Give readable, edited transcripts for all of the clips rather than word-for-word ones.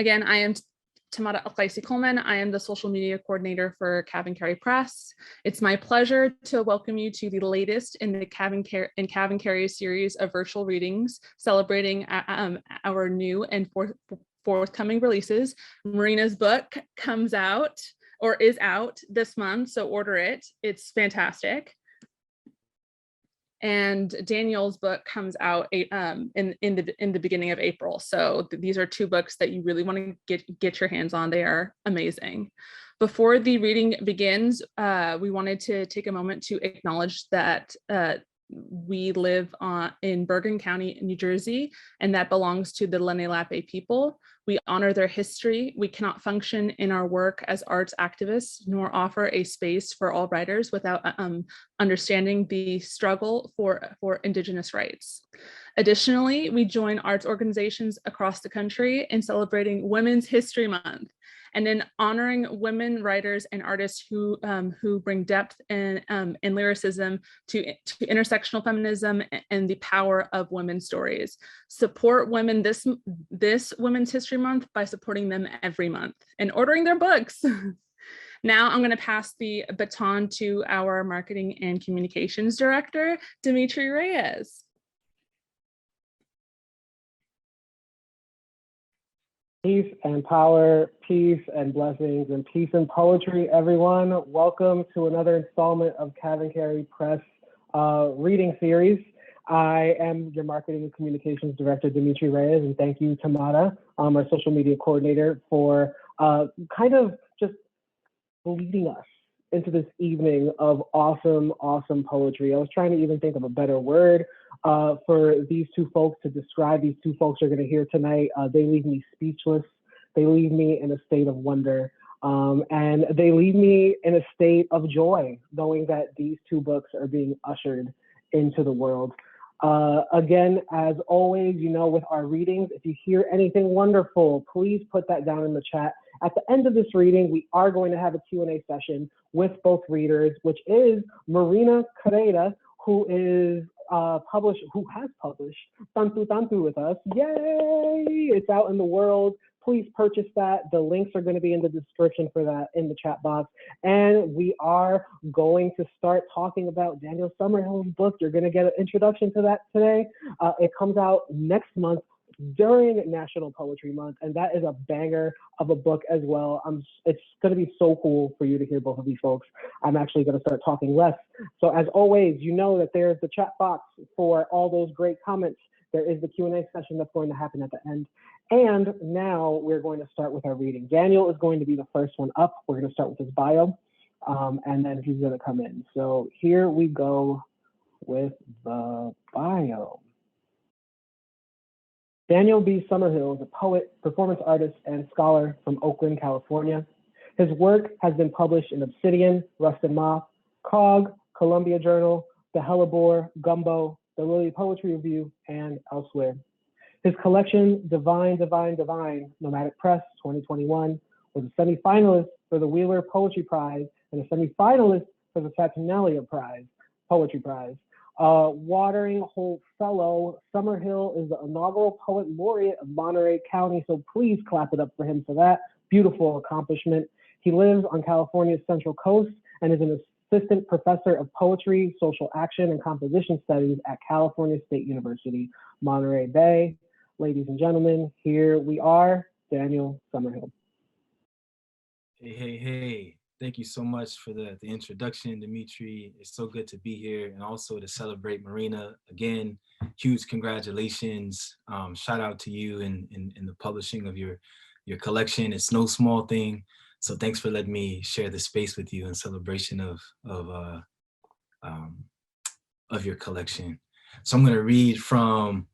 Again, I am Tamara Coleman. I am the social media coordinator for CavanKerry Press. It's my pleasure to welcome you to the latest in the CavanKerry series of virtual readings celebrating our new and forthcoming releases. Marina's book comes out or is out this month, so order it. It's fantastic. And Daniel's book comes out in the beginning of April. So these are two books that you really want to get your hands on. They are amazing. Before the reading begins, we wanted to take a moment to acknowledge that we live in Bergen County, New Jersey, and that belongs to the Lenape people. We honor their history. We cannot function in our work as arts activists, nor offer a space for all writers without understanding the struggle for Indigenous rights. Additionally, we join arts organizations across the country in celebrating Women's History Month and in honoring women writers and artists who bring depth and lyricism to intersectional feminism and the power of women's stories. Support women this Women's History Month by supporting them every month and ordering their books. Now I'm going to pass the baton to our marketing and communications director, Dimitri Reyes. Peace and power, peace and blessings, and peace and poetry, everyone. Welcome to another installment of CavanKerry Press reading series. I am your marketing and communications director, Dimitri Reyes, and thank you, Tamara, our social media coordinator, for kind of just leading us into this evening of awesome, awesome poetry. I was trying to even think of a better word for these two folks to describe these two folks you're going to hear tonight. They leave me speechless. They leave me in a state of wonder. And they leave me in a state of joy, knowing that these two books are being ushered into the world. Again, as always, you know, with our readings, if you hear anything wonderful, please put that down in the chat. At the end of this reading, we are going to have a Q&A session with both readers, which is Marina Carreira, who has published Tanto Tanto with us. Yay! It's out in the world. Please purchase that. The links are going to be in the description for that in the chat box. And we are going to start talking about Daniel Summerhill's book. You're going to get an introduction to that today. It comes out next month during National Poetry Month, and that is a banger of a book as well. It's going to be so cool for you to hear both of these folks. I'm actually going to start talking less. So as always, you know that there's the chat box for all those great comments. There is the Q&A session that's going to happen at the end. And now we're going to start with our reading. Daniel is going to be the first one up. We're going to start with his bio, and then he's going to come in. So here we go with the bio. Daniel B. Summerhill is a poet, performance artist, and scholar from Oakland, California. His work has been published in Obsidian, Rust and Moth, COG, Columbia Journal, The Hellebore, Gumbo, The Lily Poetry Review, and elsewhere. His collection, Divine, Divine, Divine, Nomadic Press 2021, was a semifinalist for the Wheeler Poetry Prize and a semifinalist for the Saturnalia Prize, Poetry Prize. Watering Hole Fellow, Summerhill is the inaugural Poet Laureate of Monterey County, so please clap it up for him for that beautiful accomplishment. He lives on California's Central Coast and is an assistant professor of poetry, social action, and composition studies at California State University, Monterey Bay. Ladies and gentlemen, here we are, Daniel Summerhill. Hey, hey, hey. Thank you so much for the introduction, Dimitri. It's so good to be here and also to celebrate Marina. Again, huge congratulations. Shout out to you in the publishing of your collection. It's no small thing. So thanks for letting me share the space with you in celebration of your collection. So I'm gonna read from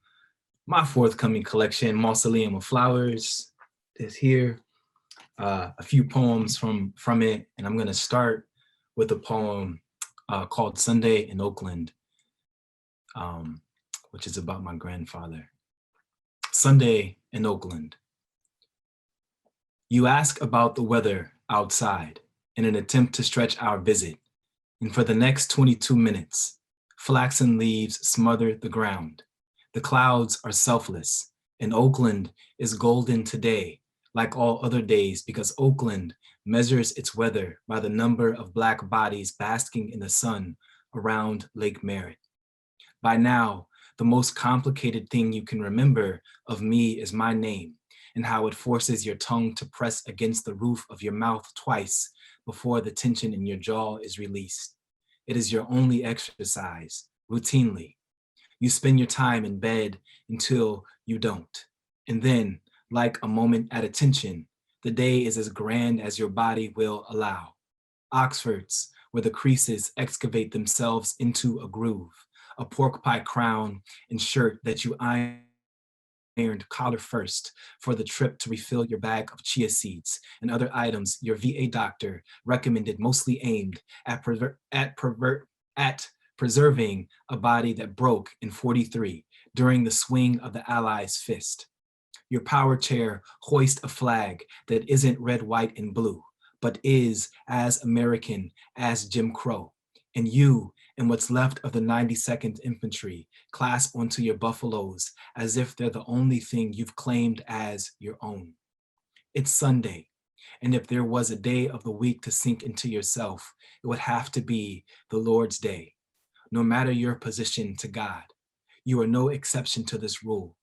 my forthcoming collection, Mausoleum of Flowers. It's here. A few poems from it, and I'm going to start with a poem called Sunday in Oakland, which is about my grandfather. Sunday in Oakland. You ask about the weather outside in an attempt to stretch our visit, and for the next 22 minutes, flaxen leaves smother the ground. The clouds are selfless, and Oakland is golden today, like all other days, because Oakland measures its weather by the number of Black bodies basking in the sun around Lake Merritt. By now, the most complicated thing you can remember of me is my name and how it forces your tongue to press against the roof of your mouth twice before the tension in your jaw is released. It is your only exercise, routinely. You spend your time in bed until you don't. And then, like a moment at attention, the day is as grand as your body will allow. Oxfords, where the creases excavate themselves into a groove, a pork pie crown and shirt that you ironed collar first for the trip to refill your bag of chia seeds and other items your VA doctor recommended, mostly aimed at preserving a body that broke in 43 during the swing of the Allies' fist. Your power chair hoist a flag that isn't red, white, and blue, but is as American as Jim Crow. And you and what's left of the 92nd Infantry clasp onto your buffaloes as if they're the only thing you've claimed as your own. It's Sunday, and if there was a day of the week to sink into yourself, it would have to be the Lord's Day. No matter your position to God, you are no exception to this rule.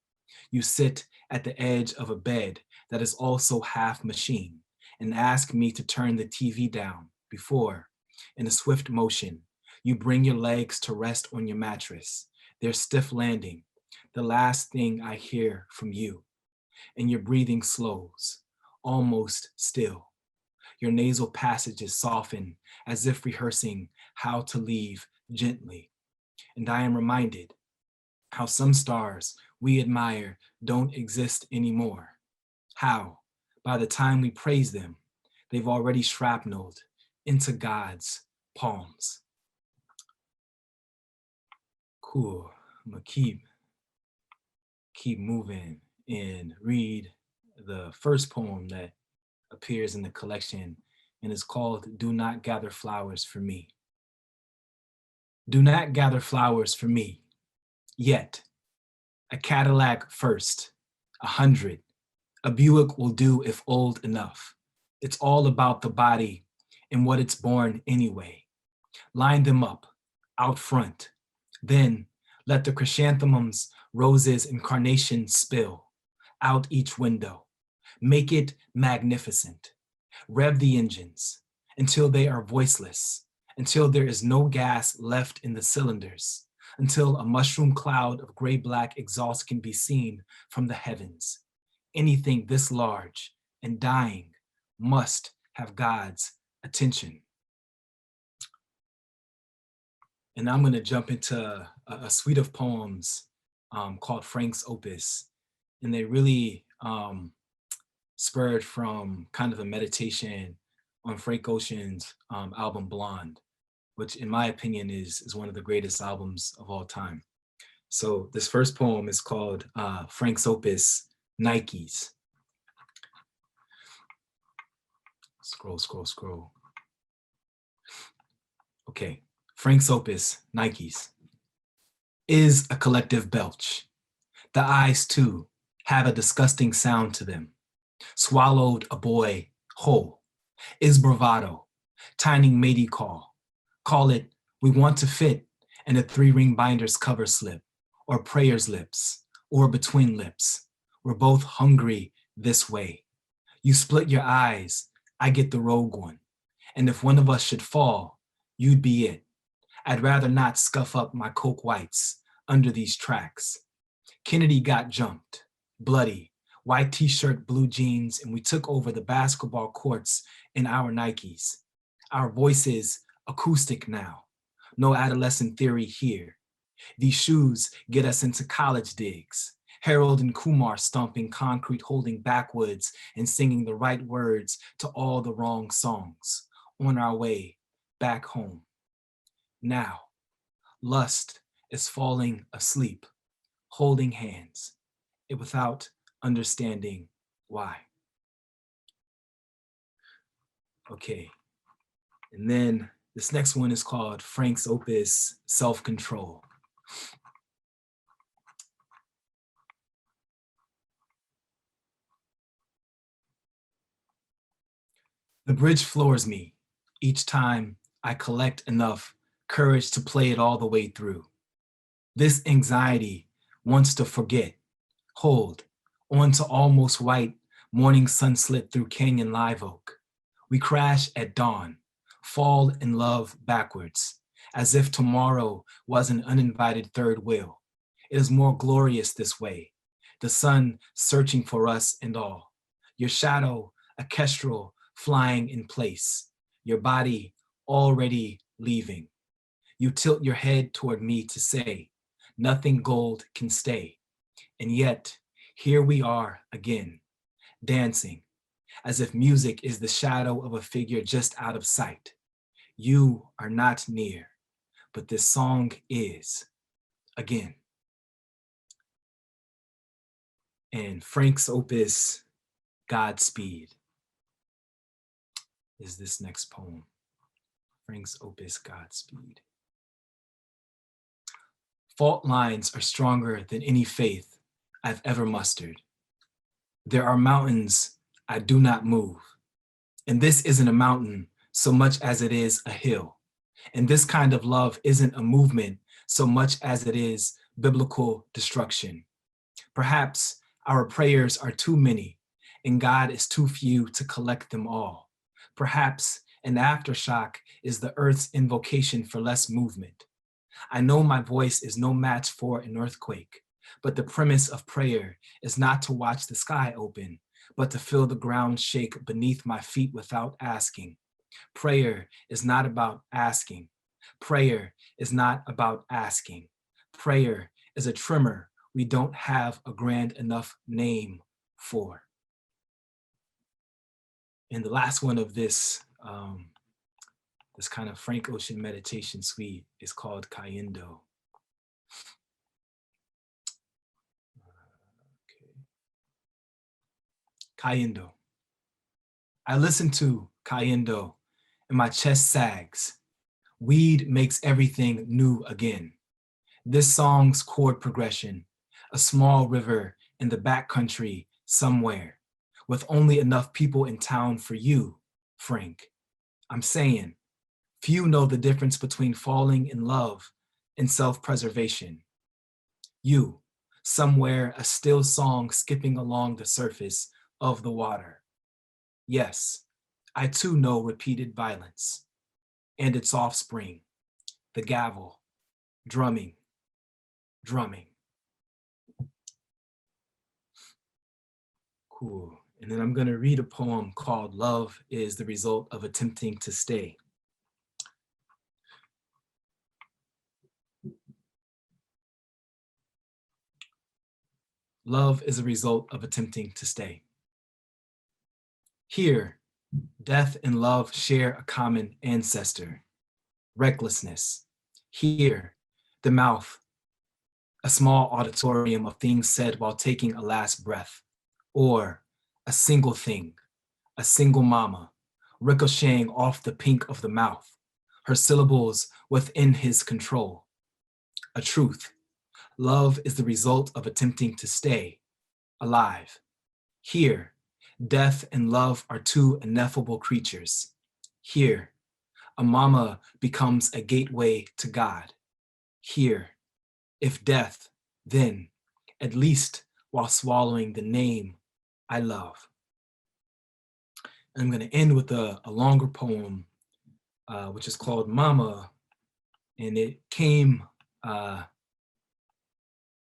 You sit at the edge of a bed that is also half machine and ask me to turn the TV down before, in a swift motion, you bring your legs to rest on your mattress, their stiff landing, the last thing I hear from you, and your breathing slows, almost still. Your nasal passages soften as if rehearsing how to leave gently. And I am reminded how some stars we admire don't exist anymore. How, by the time we praise them, they've already shrapneled into God's palms. Cool. I'm gonna keep moving and read the first poem that appears in the collection, and is called Do Not Gather Flowers for Me. Do not gather flowers for me, yet. A Cadillac first, 100. A Buick will do if old enough. It's all about the body and what it's born anyway. Line them up, out front. Then let the chrysanthemums, roses, and carnations spill out each window. Make it magnificent. Rev the engines until they are voiceless, until there is no gas left in the cylinders, until a mushroom cloud of gray-black exhaust can be seen from the heavens. Anything this large and dying must have God's attention. And I'm gonna jump into a suite of poems called Frank's Opus. And they really spurred from kind of a meditation on Frank Ocean's album Blonde, which in my opinion is one of the greatest albums of all time. So this first poem is called Frank's Opus, Nikes. Scroll. Okay, Frank's Opus, Nikes. Is a collective belch. The eyes too have a disgusting sound to them. Swallowed a boy whole. Is bravado, tiny matey call. Call it, we want to fit in a 3-ring binder's cover slip, or prayer's lips, or between lips. We're both hungry this way. You split your eyes, I get the rogue one. And if one of us should fall, you'd be it. I'd rather not scuff up my Coke Whites under these tracks. Kennedy got jumped, bloody, white t-shirt, blue jeans, and we took over the basketball courts in our Nikes. Our voices acoustic now. No adolescent theory here. These shoes get us into college digs. Harold and Kumar stomping concrete, holding backwoods and singing the right words to all the wrong songs on our way back home. Now, lust is falling asleep, holding hands, without understanding why. Okay, and then this next one is called Frank's Opus, Self-Control. The bridge floors me each time I collect enough courage to play it all the way through. This anxiety wants to forget, hold on to almost white morning sunset through canyon live oak. We crash at dawn, fall in love backwards, as if tomorrow was an uninvited third wheel. It is more glorious this way, the sun searching for us and all. Your shadow, a kestrel flying in place, your body already leaving. You tilt your head toward me to say, nothing gold can stay. And yet, here we are again, dancing, as if music is the shadow of a figure just out of sight. You are not near, but this song is, again. And Frank's opus, Godspeed, is this next poem. Frank's opus, Godspeed. Fault lines are stronger than any faith I've ever mustered. There are mountains I do not move. And this isn't a mountain so much as it is a hill. And this kind of love isn't a movement so much as it is biblical destruction. Perhaps our prayers are too many and God is too few to collect them all. Perhaps an aftershock is the earth's invocation for less movement. I know my voice is no match for an earthquake, but the premise of prayer is not to watch the sky open, but to feel the ground shake beneath my feet without asking. Prayer is not about asking. Prayer is not about asking. Prayer is a tremor we don't have a grand enough name for. And the last one of this, this kind of Frank Ocean meditation suite is called Cayendo. Cayendo. I listen to Cayendo and my chest sags. Weed makes everything new again. This song's chord progression, a small river in the backcountry somewhere, with only enough people in town for you, Frank. I'm saying, few know the difference between falling in love and self-preservation. You, somewhere a still song skipping along the surface of the water. Yes, I too know repeated violence and its offspring, the gavel, drumming, drumming. Cool. And then I'm gonna read a poem called Love is the Result of Attempting to Stay. Love is a result of attempting to stay. Here, death and love share a common ancestor, recklessness. Here, the mouth, a small auditorium of things said while taking a last breath, or a single thing, a single mama, ricocheting off the pink of the mouth, her syllables within his control. A truth. Love is the result of attempting to stay alive. Here, death and love are two ineffable creatures. Here, a mama becomes a gateway to God. Here, if death, then, at least while swallowing the name I love. I'm going to end with a longer poem, which is called Mama, and it came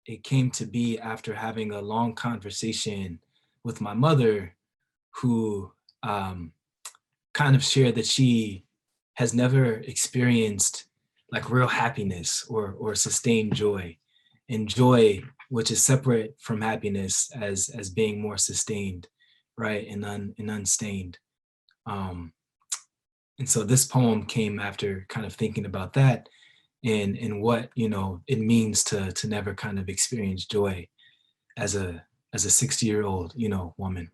to be after having a long conversation with my mother, who kind of shared that she has never experienced like real happiness or sustained joy, and joy, which is separate from happiness as being more sustained, right, and unstained. And so this poem came after kind of thinking about that and what, you know, it means to never kind of experience joy as a 60-year-old, you know, woman.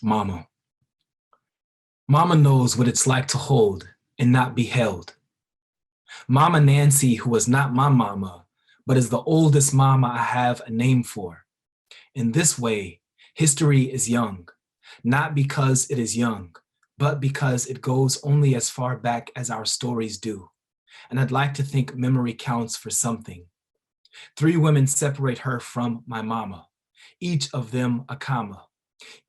Mama. Mama knows what it's like to hold and not be held. Mama Nancy, who was not my mama, but is the oldest mama I have a name for. In this way, history is young, not because it is young, but because it goes only as far back as our stories do. And I'd like to think memory counts for something. 3 women separate her from my mama, each of them a comma.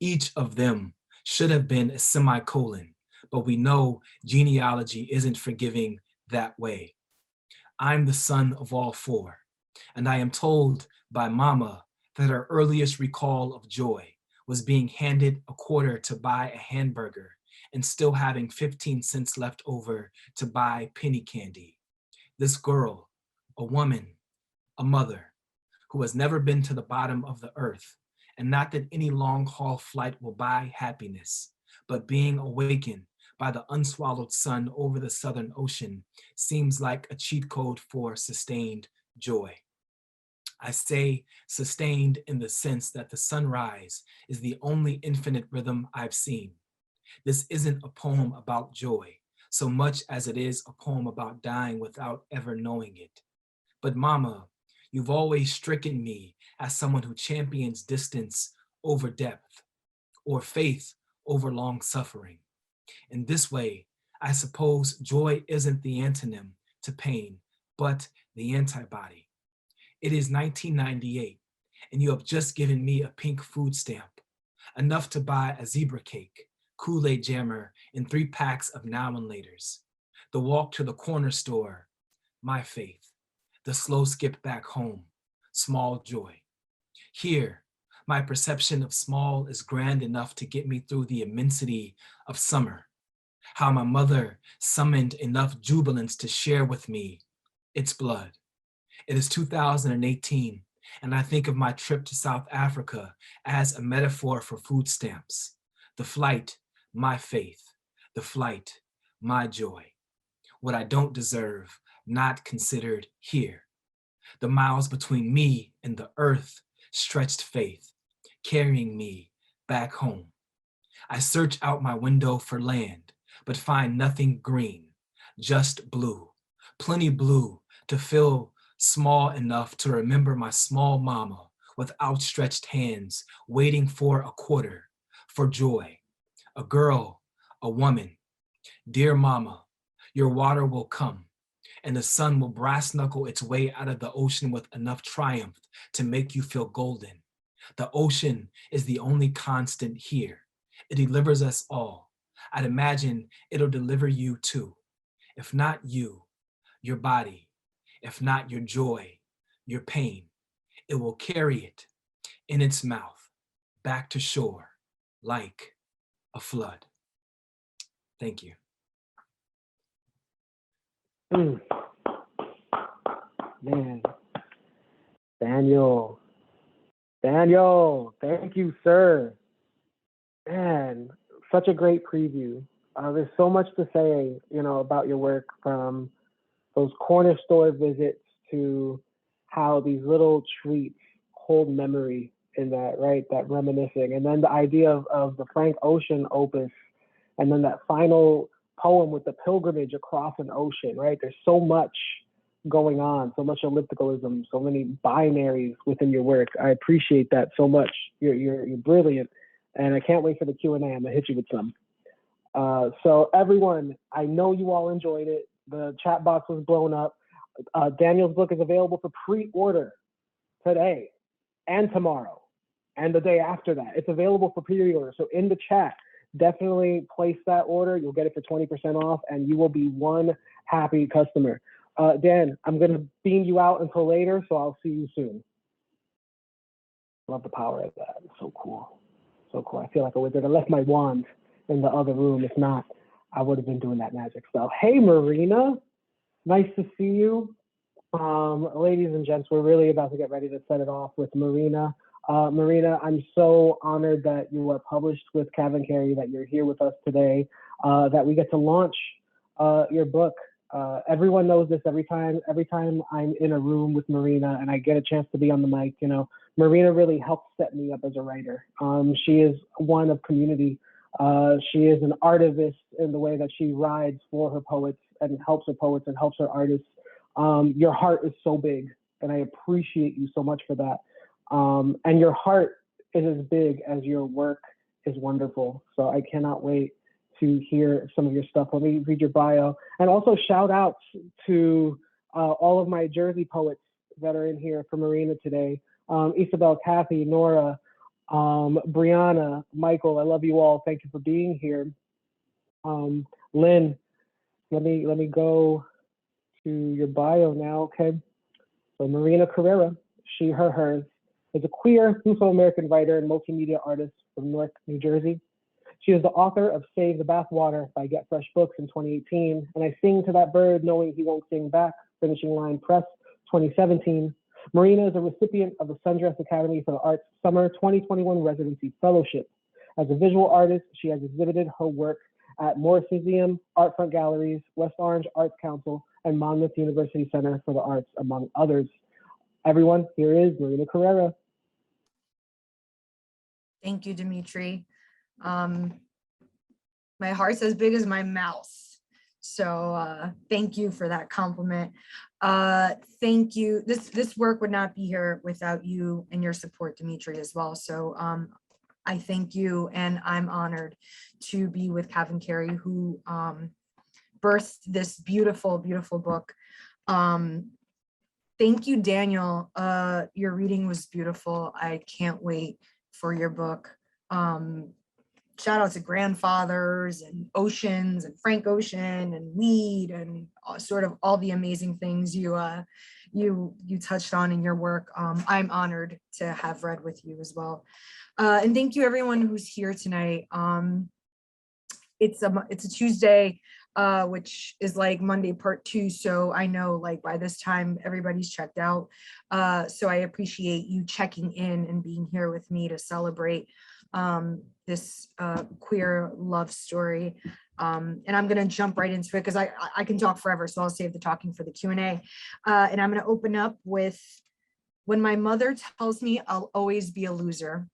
Each of them should have been a semicolon, but we know genealogy isn't forgiving that way. I'm the son of all 4, and I am told by mama that her earliest recall of joy was being handed a quarter to buy a hamburger and still having 15 cents left over to buy penny candy. This girl, a woman, a mother, who has never been to the bottom of the earth, and not that any long haul flight will buy happiness, but being awakened by the unswallowed sun over the Southern Ocean seems like a cheat code for sustained joy. I say sustained in the sense that the sunrise is the only infinite rhythm I've seen. This isn't a poem about joy, so much as it is a poem about dying without ever knowing it. But mama, you've always stricken me as someone who champions distance over depth, or faith over long suffering. In this way, I suppose joy isn't the antonym to pain, but the antibody. It is 1998, and you have just given me a pink food stamp, enough to buy a zebra cake, Kool-Aid jammer, and 3 packs of now and laters. The walk to the corner store, my faith. The slow skip back home, small joy. Here, my perception of small is grand enough to get me through the immensity of summer. How my mother summoned enough jubilance to share with me its blood. It is 2018, and I think of my trip to South Africa as a metaphor for food stamps. The flight, my faith. The flight, my joy. What I don't deserve, not considered here. The miles between me and the earth, stretched faith, carrying me back home. I search out my window for land, but find nothing green, just blue, plenty blue to feel small enough to remember my small mama with outstretched hands, waiting for a quarter, for joy, a girl, a woman. Dear mama, your water will come, and the sun will brass knuckle its way out of the ocean with enough triumph to make you feel golden. The ocean is the only constant here. It delivers us all. I'd imagine it'll deliver you too. If not you, your body. If not your joy, your pain. It will carry it in its mouth back to shore like a flood. Thank you. Man, Daniel, thank you, sir. Man, such a great preview. There's so much to say, about your work, from those corner store visits to how these little treats hold memory in that, right? That reminiscing. And then the idea of the Frank Ocean opus, and then that final poem with the pilgrimage across an ocean, right? There's so much going on, so much ellipticalism, so many binaries within your work. I appreciate that so much. You're brilliant, and I can't wait for the Q&A. I'm gonna hit you with some. So everyone, I know you all enjoyed it. The chat box was blown up. Daniel's book is available for pre-order today and tomorrow and the day after that. It's available for pre-order. So in the chat, definitely place that order. You'll get it for 20% off, and you will be one happy customer. Dan, I'm going to beam you out until later, so I'll see you soon. Love the power of that. It's so cool. So cool. I feel like I would have left my wand in the other room. If not, I would have been doing that magic spell. Hey, Marina. Nice to see you. Ladies and gents, we're really about to get ready to set it off with Marina. Marina, I'm so honored that you are published with CavanKerry, that you're here with us today, that we get to launch your book. Everyone knows this. Every time I'm in a room with Marina and I get a chance to be on the mic, Marina really helps set me up as a writer. She is one of community. She is an artivist in the way that she rides for her poets and helps her poets and helps her artists. Your heart is so big, and I appreciate you so much for that. And your heart is as big as your work is wonderful. So I cannot wait to hear some of your stuff. Let me read your bio. And also shout outs to all of my Jersey poets that are in here for Marina today. Isabel, Kathy, Nora, Brianna, Michael, I love you all. Thank you for being here. Lynn, let me go to your bio now, okay? So Marina Carreira, she, her, hers, is a queer Luso-American writer and multimedia artist from Newark, New Jersey. She is the author of Save the Bathwater by Get Fresh Books in 2018, and I sing to that bird knowing he won't sing back, Finishing Line Press 2017. Marina is a recipient of the Sundress Academy for the Arts Summer 2021 Residency Fellowship. As a visual artist, she has exhibited her work at Morris Museum, Artfront Galleries, West Orange Arts Council, and Monmouth University Center for the Arts, among others. Everyone, here is Marina Carreira. Thank you, Dimitri. My heart's as big as my mouth. So thank you for that compliment. Thank you. This work would not be here without you and your support, Dimitri, as well. So I thank you, and I'm honored to be with CavanKerry, who birthed this beautiful, beautiful book. Thank you, Daniel. Your reading was beautiful. I can't wait for your book. Shout out to grandfathers and oceans and Frank Ocean and weed and sort of all the amazing things you touched on in your work. I'm honored to have read with you as well. And thank you everyone who's here tonight. It's a Tuesday, which is like Monday part 2. So I know like by this time everybody's checked out. So I appreciate you checking in and being here with me to celebrate this queer love story. And I'm gonna jump right into it because I can talk forever, so I'll save the talking for the Q&A. And I'm gonna open up with, when my mother tells me I'll always be a loser.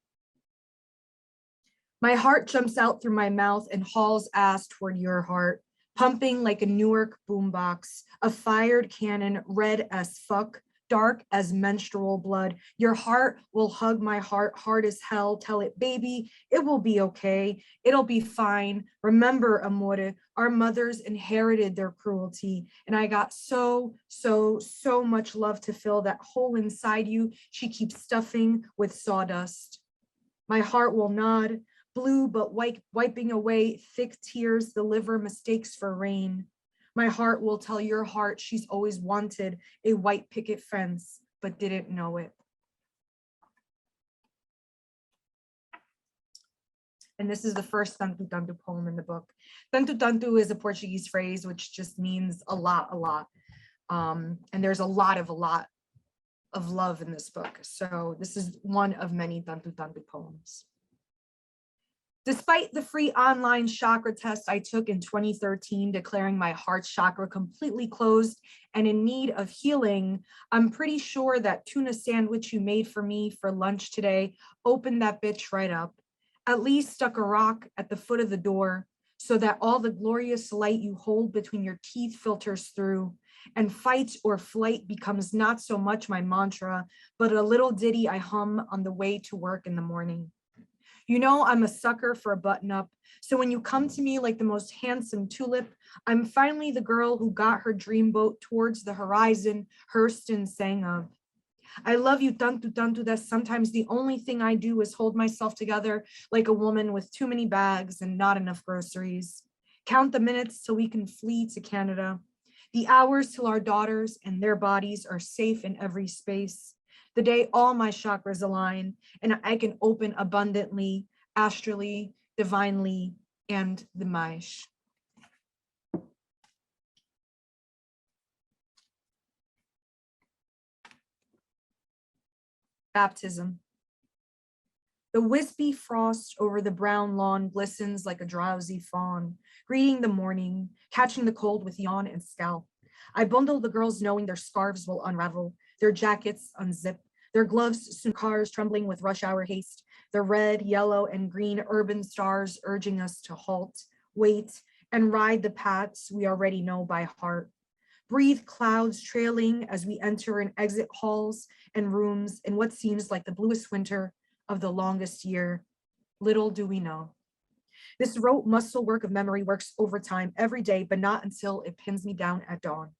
My heart jumps out through my mouth and hauls ass toward your heart, pumping like a Newark boombox, a fired cannon, red as fuck, dark as menstrual blood. Your heart will hug my heart hard as hell. Tell it, baby, it will be okay. It'll be fine. Remember, amore, our mothers inherited their cruelty, and I got so much love to fill that hole inside you. She keeps stuffing with sawdust. My heart will nod, blue but wiping away thick tears the liver mistakes for rain. My heart will tell your heart she's always wanted a white picket fence, but didn't know it. And this is the first Tanto Tanto poem in the book. Tanto Tanto is a Portuguese phrase which just means a lot. And there's a lot of love in this book. So this is one of many Tanto Tanto poems. Despite the free online chakra test I took in 2013, declaring my heart chakra completely closed and in need of healing, I'm pretty sure that tuna sandwich you made for me for lunch today opened that bitch right up. At least stuck a rock at the foot of the door so that all the glorious light you hold between your teeth filters through, and fight or flight becomes not so much my mantra, but a little ditty I hum on the way to work in the morning. You know I'm a sucker for a button-up, so when you come to me like the most handsome tulip, I'm finally the girl who got her dreamboat towards the horizon Hurston sang of. I love you tanto tanto that sometimes the only thing I do is hold myself together like a woman with too many bags and not enough groceries. Count the minutes till we can flee to Canada. The hours till our daughters and their bodies are safe in every space. The day all my chakras align and I can open abundantly, astrally, divinely, and the Maish. Baptism. The wispy frost over the brown lawn glistens like a drowsy fawn, greeting the morning, catching the cold with yawn and scowl. I bundle the girls knowing their scarves will unravel, their jackets unzip, their gloves soon cars trembling with rush hour haste, the red, yellow, and green urban stars urging us to halt, wait, and ride the paths we already know by heart. Breathe clouds trailing as we enter and exit halls and rooms in what seems like the bluest winter of the longest year. Little do we know. This rote muscle work of memory works overtime every day, but not until it pins me down at dawn.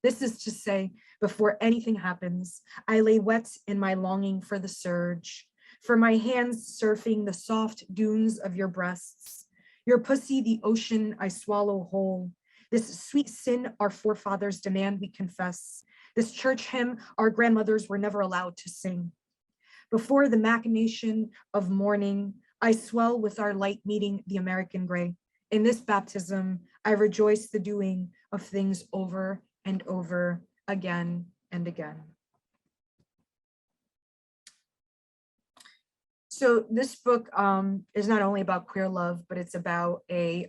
This is to say, before anything happens, I lay wet in my longing for the surge, for my hands surfing the soft dunes of your breasts, your pussy, the ocean I swallow whole, this sweet sin our forefathers demand we confess, this church hymn our grandmothers were never allowed to sing. Before the machination of morning, I swell with our light meeting the American gray. In this baptism, I rejoice the doing of things over and over again and again. So this book is not only about queer love, but it's about a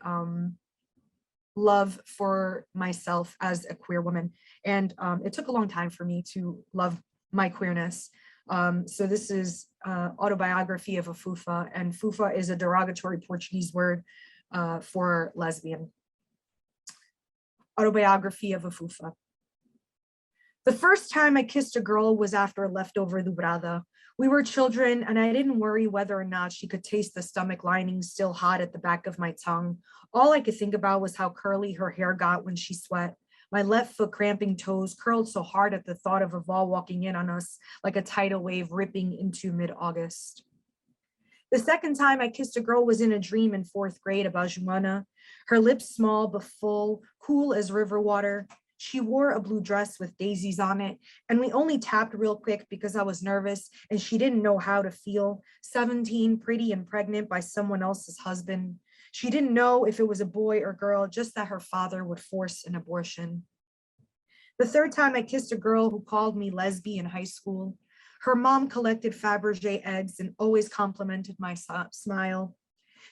love for myself as a queer woman. And it took a long time for me to love my queerness. So this is autobiography of a fufa, and fufa is a derogatory Portuguese word for lesbian. Autobiography of a fufa. The first time I kissed a girl was after a leftover dobrada. We were children, and I didn't worry whether or not she could taste the stomach lining still hot at the back of my tongue. All I could think about was how curly her hair got when she sweat. My left foot cramping toes curled so hard at the thought of a Vol walking in on us like a tidal wave ripping into mid-August. The second time I kissed a girl was in a dream in 4th grade about Joanna. Her lips small but full, cool as river water. She wore a blue dress with daisies on it, and we only tapped real quick because I was nervous and she didn't know how to feel. 17, pretty and pregnant by someone else's husband. She didn't know if it was a boy or girl, just that her father would force an abortion. The third time I kissed a girl who called me lesbian in high school. Her mom collected Fabergé eggs and always complimented my smile.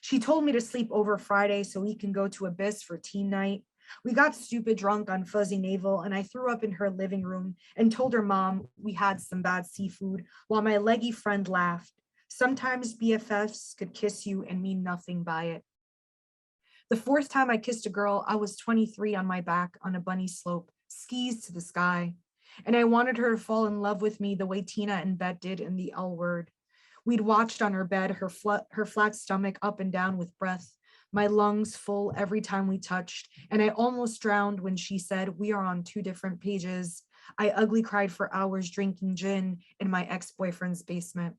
She told me to sleep over Friday so we can go to Abyss for teen night. We got stupid drunk on fuzzy navel, and I threw up in her living room and told her mom we had some bad seafood while my leggy friend laughed. Sometimes BFFs could kiss you and mean nothing by it. The fourth time I kissed a girl, I was 23 on my back on a bunny slope, skis to the sky. And I wanted her to fall in love with me the way Tina and Bet did in the L Word. We'd watched on her bed, her flat stomach up and down with breath, my lungs full every time we touched, and I almost drowned when she said, "We are on 2 different pages." I ugly cried for hours drinking gin in my ex-boyfriend's basement.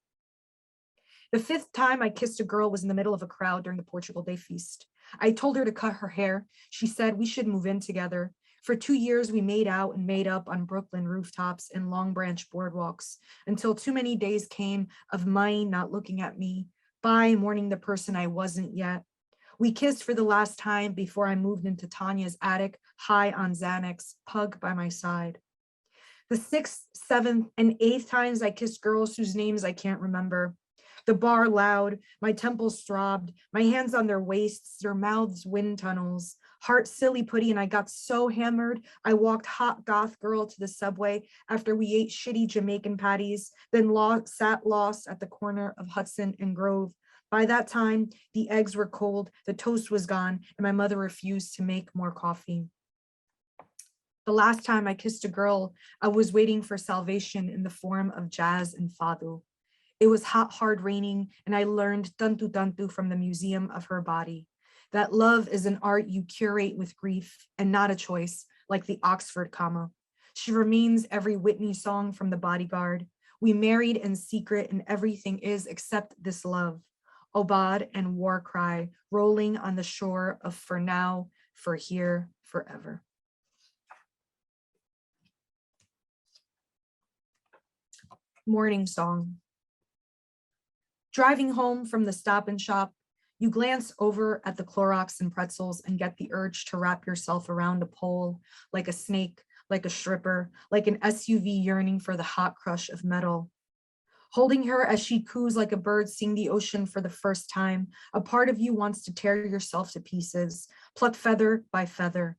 The fifth time I kissed a girl was in the middle of a crowd during the Portugal Day feast. I told her to cut her hair. She said we should move in together. For 2 years, we made out and made up on Brooklyn rooftops and Long Branch boardwalks until too many days came of mine not looking at me, by mourning the person I wasn't yet. We kissed for the last time before I moved into Tanya's attic, high on Xanax, pug by my side. The 6th, 7th, and 8th times I kissed girls whose names I can't remember. The bar loud, my temples throbbed, my hands on their waists, their mouths wind tunnels. Heart silly putty, and I got so hammered, I walked hot goth girl to the subway after we ate shitty Jamaican patties, then sat lost at the corner of Hudson and Grove. By that time, the eggs were cold, the toast was gone, and my mother refused to make more coffee. The last time I kissed a girl, I was waiting for salvation in the form of jazz and fado. It was hot, hard raining, and I learned Tanto Tanto from the Museum of Her Body. That love is an art you curate with grief and not a choice, like the Oxford comma. She remains every Whitney song from The Bodyguard. We married in secret, and everything is except this love. Obad and war cry, rolling on the shore of for now, for here, forever. Morning song. Driving home from the Stop and Shop, you glance over at the Clorox and pretzels and get the urge to wrap yourself around a pole, like a snake, like a stripper, like an SUV yearning for the hot crush of metal. Holding her as she coos like a bird seeing the ocean for the first time, a part of you wants to tear yourself to pieces, pluck feather by feather.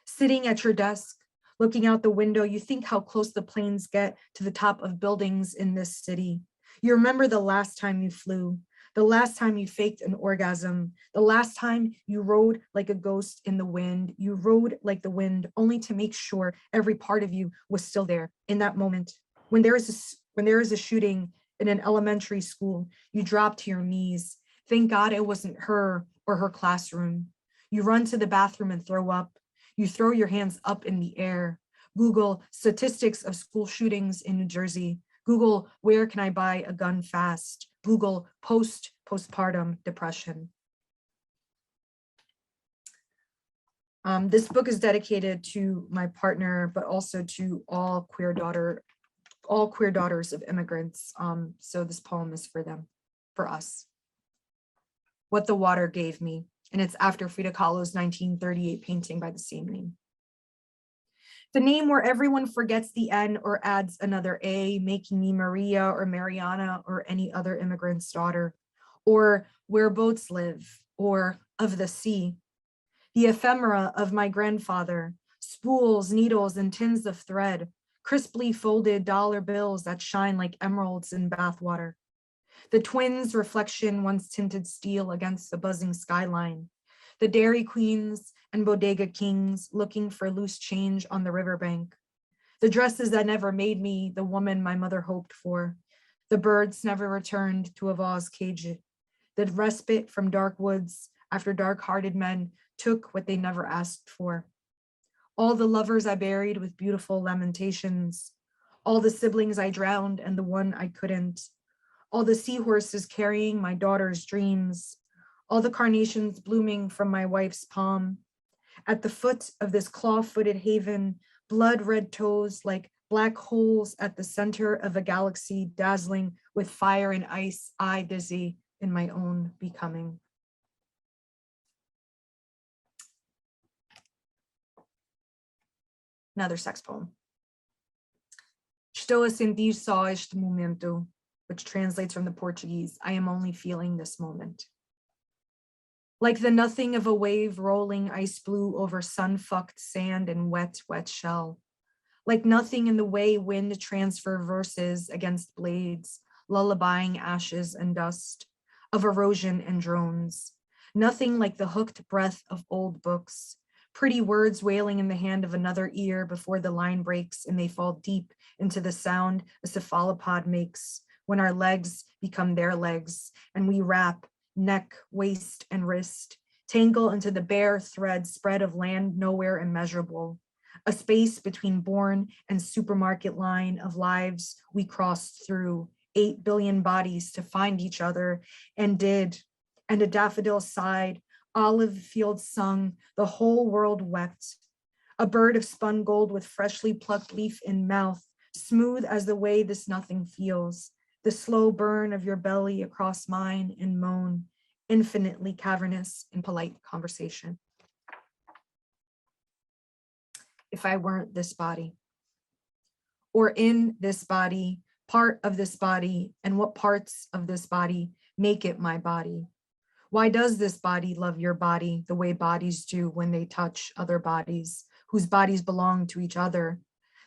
Sitting at your desk, looking out the window, you think how close the planes get to the top of buildings in this city. You remember the last time you flew, the last time you faked an orgasm, the last time you rode like a ghost in the wind. You rode like the wind only to make sure every part of you was still there in that moment. When there is a shooting in an elementary school, you drop to your knees. Thank God it wasn't her or her classroom. You run to the bathroom and throw up. You throw your hands up in the air. Google statistics of school shootings in New Jersey. Google, where can I buy a gun fast? Google postpartum depression. This book is dedicated to my partner, but also to all queer daughters of immigrants. So this poem is for them, for us. What the Water Gave Me, and it's after Frida Kahlo's 1938 painting by the same name. The name where everyone forgets the N or adds another A, making me Maria or Mariana or any other immigrant's daughter, or where boats live, or of the sea. The ephemera of my grandfather, spools, needles, and tins of thread, crisply folded dollar bills that shine like emeralds in bathwater. The twins' reflection once tinted steel against the buzzing skyline. The Dairy Queens and Bodega Kings looking for loose change on the riverbank. The dresses that never made me the woman my mother hoped for. The birds never returned to a vase cage. The respite from dark woods after dark-hearted men took what they never asked for. All the lovers I buried with beautiful lamentations. All the siblings I drowned and the one I couldn't. All the seahorses carrying my daughter's dreams. All the carnations blooming from my wife's palm. At the foot of this claw-footed haven, blood-red toes like black holes at the center of a galaxy dazzling with fire and ice, I dizzy in my own becoming. Another sex poem. Estou a sentir só este momento, which translates from the Portuguese, I am only feeling this moment. Like the nothing of a wave rolling ice blue over sun-fucked sand and wet, wet shell. Like nothing in the way wind transfer verses against blades, lullabying ashes and dust, of erosion and drones. Nothing like the hooked breath of old books, pretty words wailing in the hand of another ear before the line breaks and they fall deep into the sound a cephalopod makes when our legs become their legs and we wrap neck, waist, and wrist, tangle into the bare thread spread of land nowhere immeasurable, a space between born and supermarket line of lives we crossed through, 8 billion bodies to find each other and did, and a daffodil sighed, olive fields sung, the whole world wept. A bird of spun gold with freshly plucked leaf in mouth, smooth as the way this nothing feels, the slow burn of your belly across mine and moan, infinitely cavernous in polite conversation. If I weren't this body, or in this body, part of this body, and what parts of this body make it my body? Why does this body love your body the way bodies do when they touch other bodies, whose bodies belong to each other?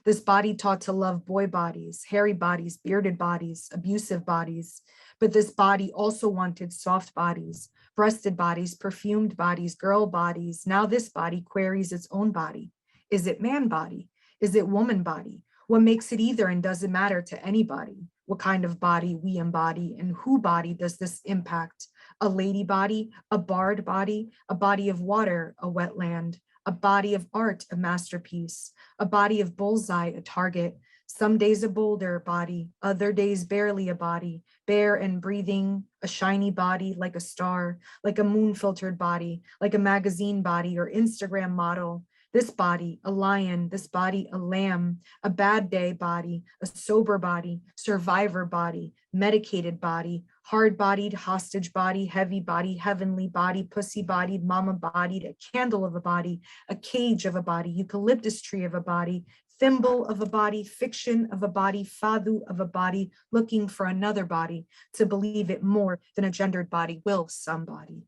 This body taught to love boy bodies, hairy bodies, bearded bodies, abusive bodies. But this body also wanted soft bodies, breasted bodies, perfumed bodies, girl bodies. Now this body queries its own body. Is it man body? Is it woman body? What makes it either and does it matter to anybody? What kind of body we embody and who body does this impact? A lady body, a barred body, a body of water, a wetland, a body of art, a masterpiece, a body of bullseye, a target, some days a boulder body, other days barely a body, bare and breathing, a shiny body like a star, like a moon-filtered body, like a magazine body or Instagram model. This body, a lion, this body, a lamb, a bad day body, a sober body, survivor body, medicated body, hard-bodied, hostage body, heavy body, heavenly body, pussy-bodied, mama-bodied, a candle of a body, a cage of a body, eucalyptus tree of a body, thimble of a body, fiction of a body, fadu of a body, looking for another body, to believe it more than a gendered body will somebody.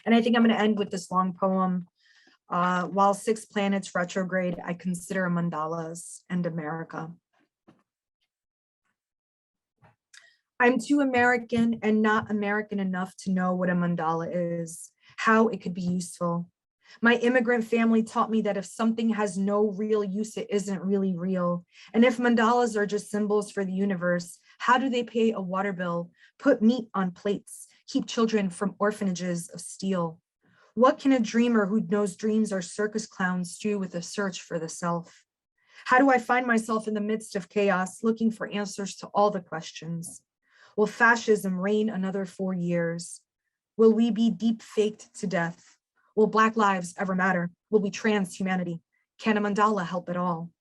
And I think I'm going to end with this long poem. While 6 planets retrograde, I consider mandalas and America. I'm too American and not American enough to know what a mandala is, how it could be useful. My immigrant family taught me that if something has no real use, it isn't really real. And if mandalas are just symbols for the universe, how do they pay a water bill, put meat on plates, keep children from orphanages of steel? What can a dreamer who knows dreams are circus clowns do with a search for the self? How do I find myself in the midst of chaos, looking for answers to all the questions? Will fascism reign another 4 years? Will we be deep faked to death? Will Black lives ever matter? Will we transhumanity? Can a mandala help at all?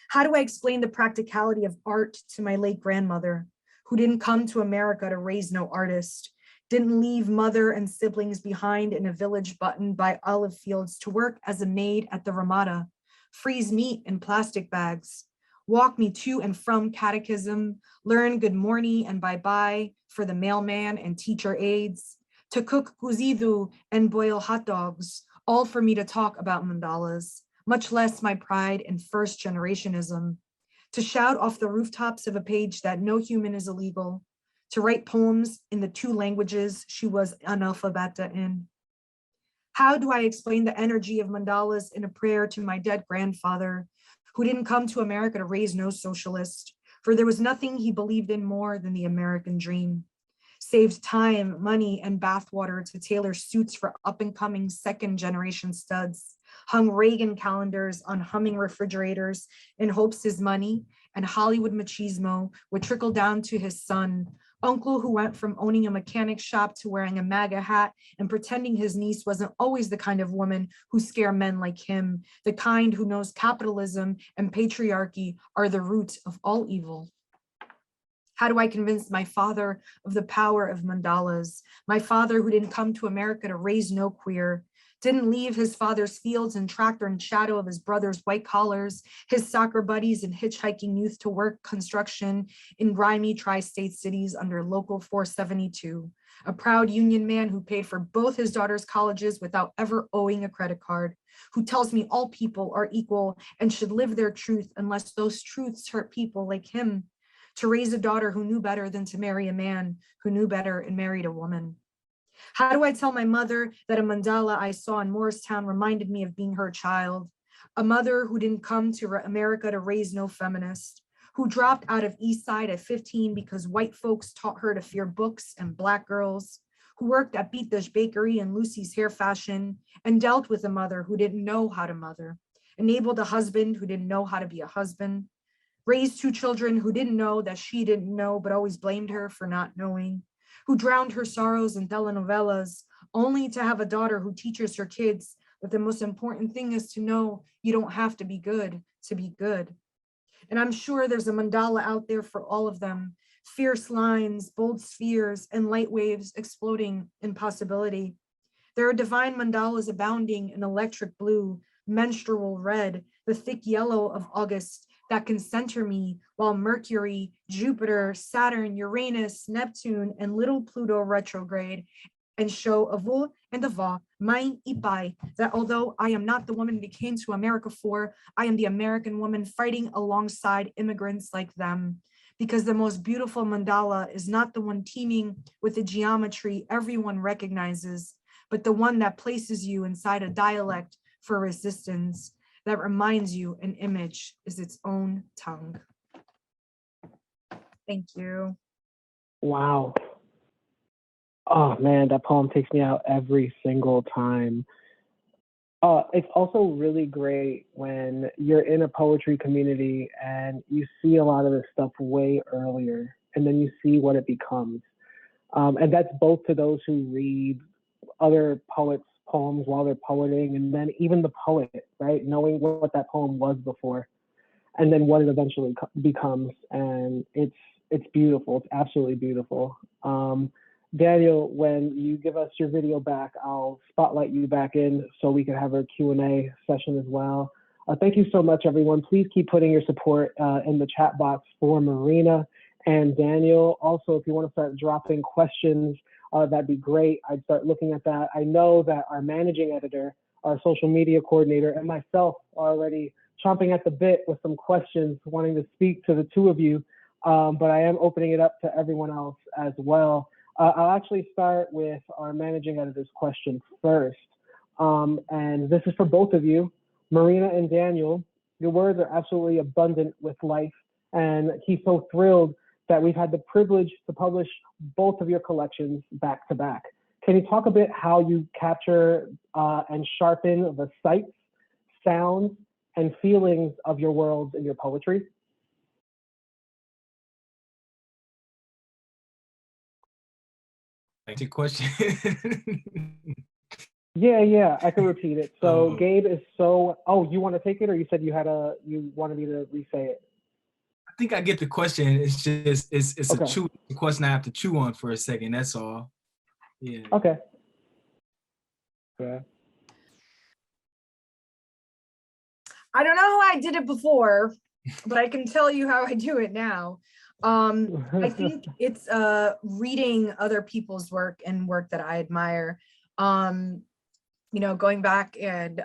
How do I explain the practicality of art to my late grandmother, who didn't come to America to raise no artist, didn't leave mother and siblings behind in a village buttoned by olive fields to work as a maid at the Ramada, freeze meat in plastic bags, walk me to and from catechism, learn good morning and bye-bye for the mailman and teacher aides, to cook cozido and boil hot dogs, all for me to talk about mandalas, much less my pride in first generationism, to shout off the rooftops of a page that no human is illegal, to write poems in the 2 languages she was analphabeta in. How do I explain the energy of mandalas in a prayer to my dead grandfather, who didn't come to America to raise no socialist, for there was nothing he believed in more than the American dream, saved time, money, and bathwater to tailor suits for up-and-coming second-generation studs, hung Reagan calendars on humming refrigerators in hopes his money and Hollywood machismo would trickle down to his son, uncle who went from owning a mechanic shop to wearing a MAGA hat and pretending his niece wasn't always the kind of woman who scare men like him, the kind who knows capitalism and patriarchy are the root of all evil. How do I convince my father of the power of mandalas? My father who didn't come to America to raise no queer, didn't leave his father's fields and tractor and shadow of his brother's white collars, his soccer buddies and hitchhiking youth to work construction in grimy tri-state cities under Local 472, a proud union man who paid for both his daughter's colleges without ever owing a credit card, who tells me all people are equal and should live their truth unless those truths hurt people like him, to raise a daughter who knew better than to marry a man who knew better and married a woman. How do I tell my mother that a mandala I saw in Morristown reminded me of being her child? A mother who didn't come to America to raise no feminist, who dropped out of East Side at 15 because white folks taught her to fear books and Black girls, who worked at Beat Dish Bakery and Lucy's Hair Fashion and dealt with a mother who didn't know how to mother, enabled a husband who didn't know how to be a husband, raised 2 children who didn't know that she didn't know but always blamed her for not knowing, who drowned her sorrows in telenovelas, only to have a daughter who teaches her kids that the most important thing is to know you don't have to be good to be good. And I'm sure there's a mandala out there for all of them, fierce lines, bold spheres, and light waves exploding in possibility. There are divine mandalas abounding in electric blue, menstrual red, the thick yellow of August, that can center me while Mercury, Jupiter, Saturn, Uranus, Neptune, and little Pluto retrograde, and show Avu and Ava, Main Ipai, that although I am not the woman they came to America for, I am the American woman fighting alongside immigrants like them. Because the most beautiful mandala is not the one teeming with the geometry everyone recognizes, but the one that places you inside a dialect for resistance, that reminds you an image is its own tongue. Thank you. Wow. Oh man, that poem takes me out every single time. It's also really great when you're in a poetry community and you see a lot of this stuff way earlier, and then you see what it becomes. And that's both to those who read other poets' poems while they're poeting, and then even the poet, right? Knowing what that poem was before, and then what it eventually becomes. And it's beautiful. It's absolutely beautiful. Daniel, when you give us your video back, I'll spotlight you back in so we can have a Q&A session as well. Thank you so much, everyone. Please keep putting your support in the chat box for Marina and Daniel. Also, if you want to start dropping questions, that'd be great. I'd start looking at that. I know that our managing editor, our social media coordinator, and myself are already chomping at the bit with some questions, wanting to speak to the 2 of you, but I am opening it up to everyone else as well. I'll actually start with our managing editor's question first. And this is for both of you, Marina and Daniel. Your words are absolutely abundant with life, and he's so thrilled that we've had the privilege to publish both of your collections back to back. Can you talk a bit how you capture and sharpen the sights, sounds, and feelings of your worlds in your poetry? Like your question. Yeah, I can repeat it. So Gabe is so, oh, you want to take it, or you said you wanted me to re-say it? I think I get the question. It's just, it's Okay. a question I have to chew on for a second. That's all. Yeah. Okay. Yeah. I don't know how I did it before, but I can tell you how I do it now. I think it's reading other people's work and work that I admire. You know, going back and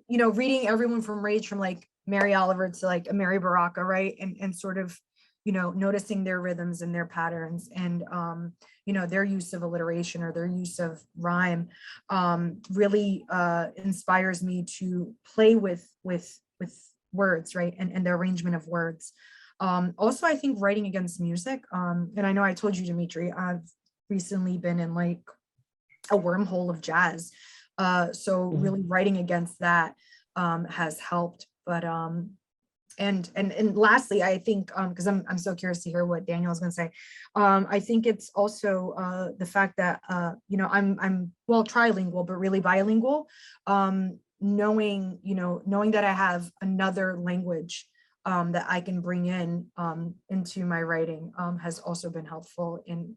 you know, reading everyone from Rage, from like Mary Oliver to like a Mary Baraka, right? And sort of, you know, noticing their rhythms and their patterns, and you know, their use of alliteration or their use of rhyme really inspires me to play with words, right? And the arrangement of words. Also, I think writing against music, and I know I told you, Dimitri, I've recently been in like a wormhole of jazz. So really writing against that has helped. But and lastly, I think because I'm so curious to hear what Daniel is going to say. I think it's also the fact that you know, I'm well trilingual, but really bilingual. Knowing, you know, knowing that I have another language that I can bring in into my writing has also been helpful in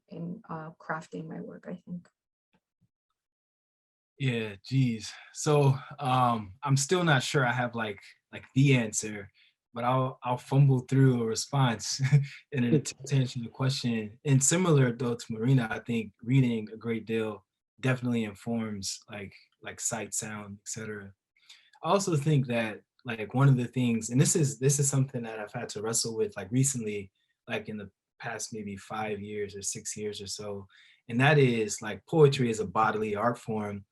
crafting my work, I think. Yeah, geez. So I'm still not sure I have like the answer, but I'll fumble through a response in an attempt to answer the question. And similar though to Marina, I think reading a great deal definitely informs like sight, sound, etc. I also think that like one of the things, and this is something that I've had to wrestle with like recently, like in the past maybe 5 years or 6 years or so, and that is like poetry is a bodily art form.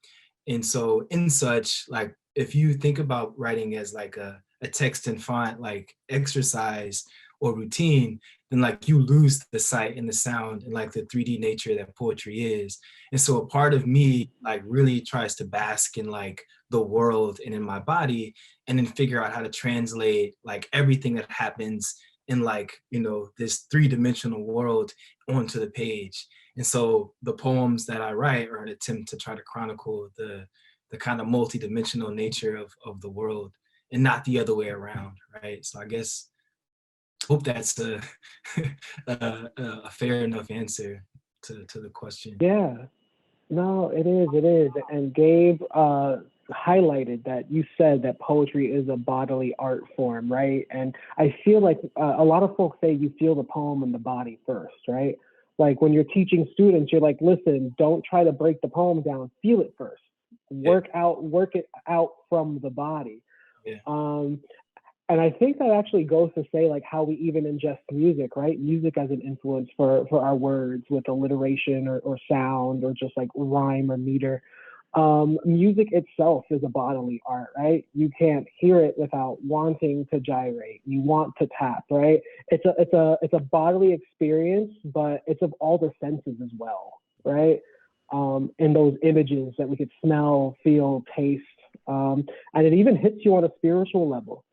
And so in such, like if you think about writing as like a text and font like exercise or routine, then like you lose the sight and the sound and like the 3D nature that poetry is. And so a part of me like really tries to bask in like the world and in my body, and then figure out how to translate like everything that happens in like, you know, this 3-dimensional world onto the page. And so the poems that I write are an attempt to try to chronicle the kind of multi-dimensional nature of the world, and not the other way around, right? So I guess, hope that's a fair enough answer to the question. Yeah. No, it is. And Gabe highlighted that you said that poetry is a bodily art form, right? And I feel like a lot of folks say you feel the poem in the body first, right? Like when you're teaching students, you're like, listen, don't try to break the poem down, feel it first. Work it out from the body. Yeah. And I think that actually goes to say like how we even ingest music, right? Music as an influence for our words with alliteration or sound or just like rhyme or meter. Music itself is a bodily art, right? You can't hear it without wanting to gyrate. You want to tap, right? It's a bodily experience, but it's of all the senses as well, right? In those images that we could smell, feel, taste, and it even hits you on a spiritual level.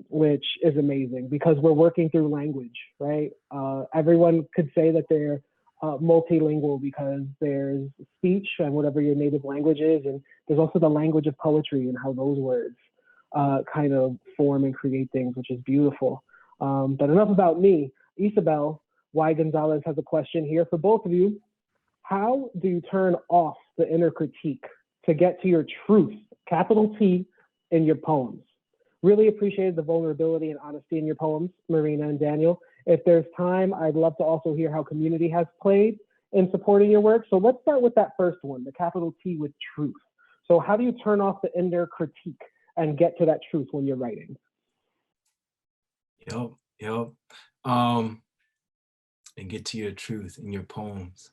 Which is amazing because we're working through language, right? Everyone could say that they're multilingual because there's speech and whatever your native language is, and there's also the language of poetry and how those words kind of form and create things, which is beautiful. But enough about me. Isabel Y. Gonzalez has a question here for both of you. How do you turn off the inner critique to get to your truth, capital T, in your poems? Really appreciated the vulnerability and honesty in your poems, Marina and Daniel. If there's time, I'd love to also hear how community has played in supporting your work. So let's start with that first one, the capital T with truth. So how do you turn off the inner critique and get to that truth when you're writing? Yep. And get to your truth in your poems.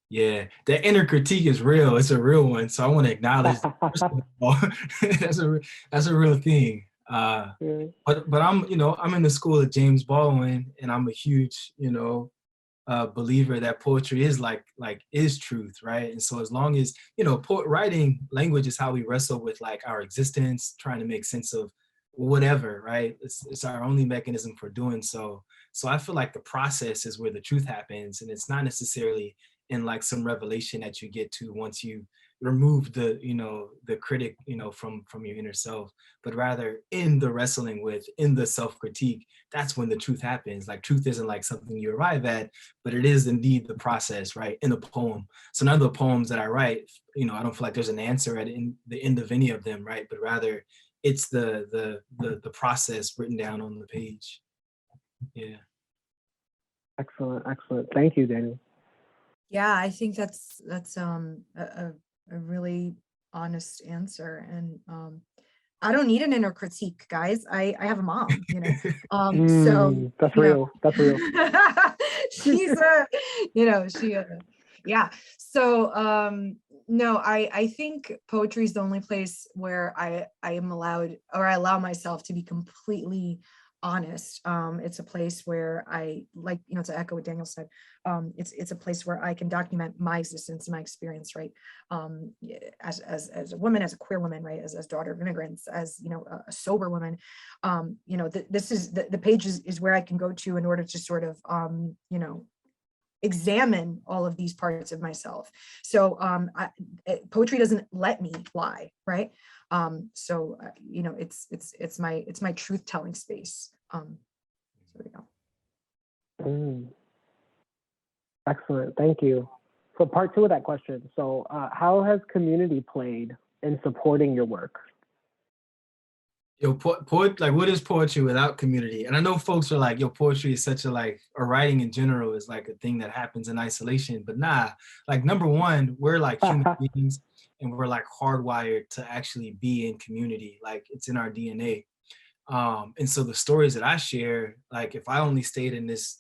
Yeah, the inner critique is real. It's a real one. So I want to acknowledge that, first of all. that's that's a real thing. Yeah. But I'm, I'm in the school of James Baldwin, and I'm a huge, believer that poetry is is truth, right? And so as long as, writing language is how we wrestle with like our existence, trying to make sense of whatever, right? It's our only mechanism for doing so. So I feel like the process is where the truth happens, and it's not necessarily in like some revelation that you get to once you remove the critic, from your inner self, but rather in the wrestling with, in the self-critique. That's when the truth happens. Like truth isn't like something you arrive at, but it is indeed the process, right? In the poem. So none of the poems that I write, I don't feel like there's an answer at the end of any of them, right? But rather it's the process written down on the page. Yeah. Excellent, excellent. Thank you, Daniel. Yeah, I think that's a really honest answer. And I don't need an inner critique, guys. I have a mom, so That's real. That's real. she's she yeah. So no, I think poetry is the only place where I am allowed, or I allow myself to be completely honest. It's a place where I, like, to echo what Daniel said, it's a place where I can document my existence and my experience, right? As a woman, as a queer woman, right? As daughter of immigrants, as a sober woman, this is the page is where I can go to in order to sort of examine all of these parts of myself. So poetry doesn't let me lie, right? So it's my truth telling space. So there you go. Excellent, thank you. So part two of that question. So how has community played in supporting your work? Like, what is poetry without community? And I know folks are like, poetry is such a or writing in general is like a thing that happens in isolation. But nah, like number one, we're like human beings, and we're like hardwired to actually be in community. Like it's in our DNA. And so the stories that I share, like if I only stayed in this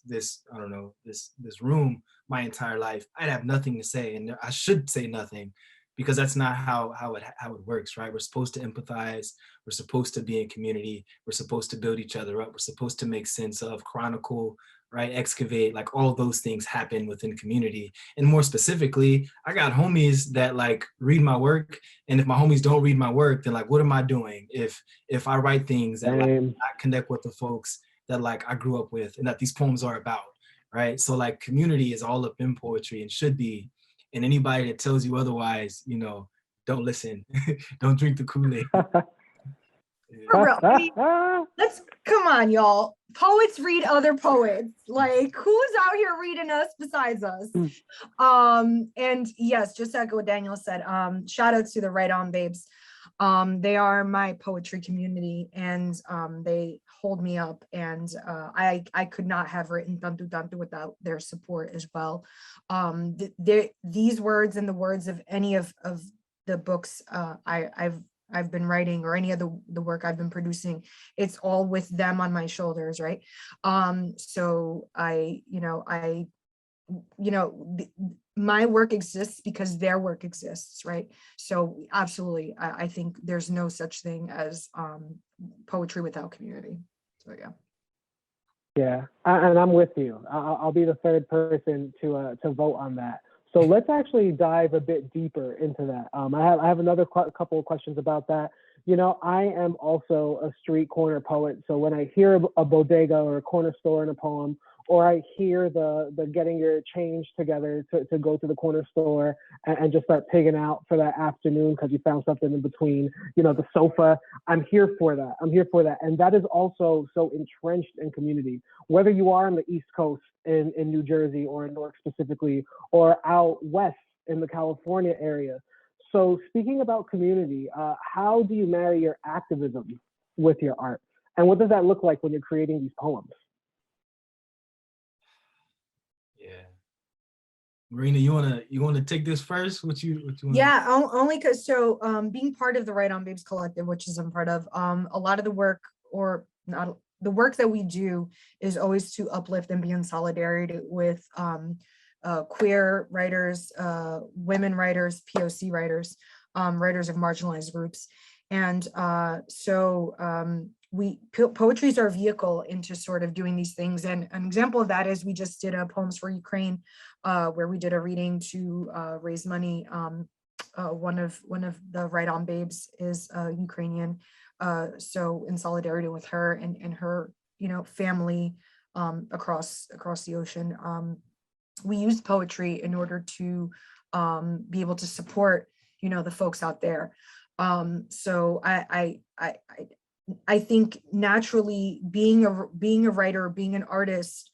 I don't know, this room my entire life, I'd have nothing to say, and I should say nothing, because that's not how it works, right? We're supposed to empathize. We're supposed to be in community. We're supposed to build each other up. We're supposed to make sense of, chronicle, right? Excavate, like all those things happen within community. And more specifically, I got homies that like read my work. And if my homies don't read my work, then like, what am I doing? If I write things that like I connect with the folks that like I grew up with and that these poems are about, right? So like community is all up in poetry and should be. And anybody that tells you otherwise, don't listen. Don't drink the Kool-Aid. For real. I mean, let's come on, y'all. Poets read other poets. Like, who's out here reading us besides us? And yes, just to echo what Daniel said, shout out to the Right On Babes. They are my poetry community, and they hold me up, and I could not have written Tanto Tanto without their support as well. These words and the words of any of the books I've been writing, or any of the work I've been producing, it's all with them on my shoulders, right? So my work exists because their work exists, right? So absolutely, I think there's no such thing as poetry without community. So yeah. Yeah, and I'm with you. I'll be the third person to vote on that. So let's actually dive a bit deeper into that. I have another couple of questions about that. I am also a street corner poet. So when I hear a bodega or a corner store in a poem, or I hear the getting your change together to go to the corner store and just start pigging out for that afternoon because you found something in between, the sofa, I'm here for that. I'm here for that. And that is also so entrenched in community, whether you are on the East Coast in New Jersey or in Newark specifically, or out west in the California area. So speaking about community, how do you marry your activism with your art? And what does that look like when you're creating these poems? Yeah. Marina, you wanna take this first? What you wanna... Yeah, only because being part of the Right On Babes Collective, which is I'm part of, a lot of the work, or not the work that we do, is always to uplift and be in solidarity with queer writers, women writers, POC writers, writers of marginalized groups. And poetry is our vehicle into sort of doing these things. And an example of that is we just did a Poems for Ukraine, where we did a reading to raise money. One of the Right On Babes is Ukrainian. So in solidarity with her and her, family across the ocean. We use poetry in order to be able to support, the folks out there. So I think naturally being a writer, being an artist,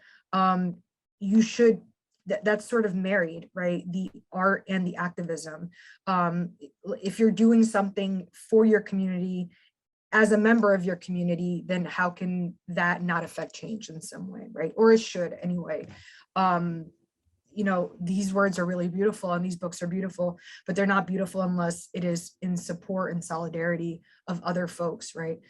you should, that's sort of married, right? The art and the activism. If you're doing something for your community, as a member of your community, then how can that not affect change in some way, right? Or it should anyway. These words are really beautiful and these books are beautiful, but they're not beautiful unless it is in support and solidarity of other folks, right?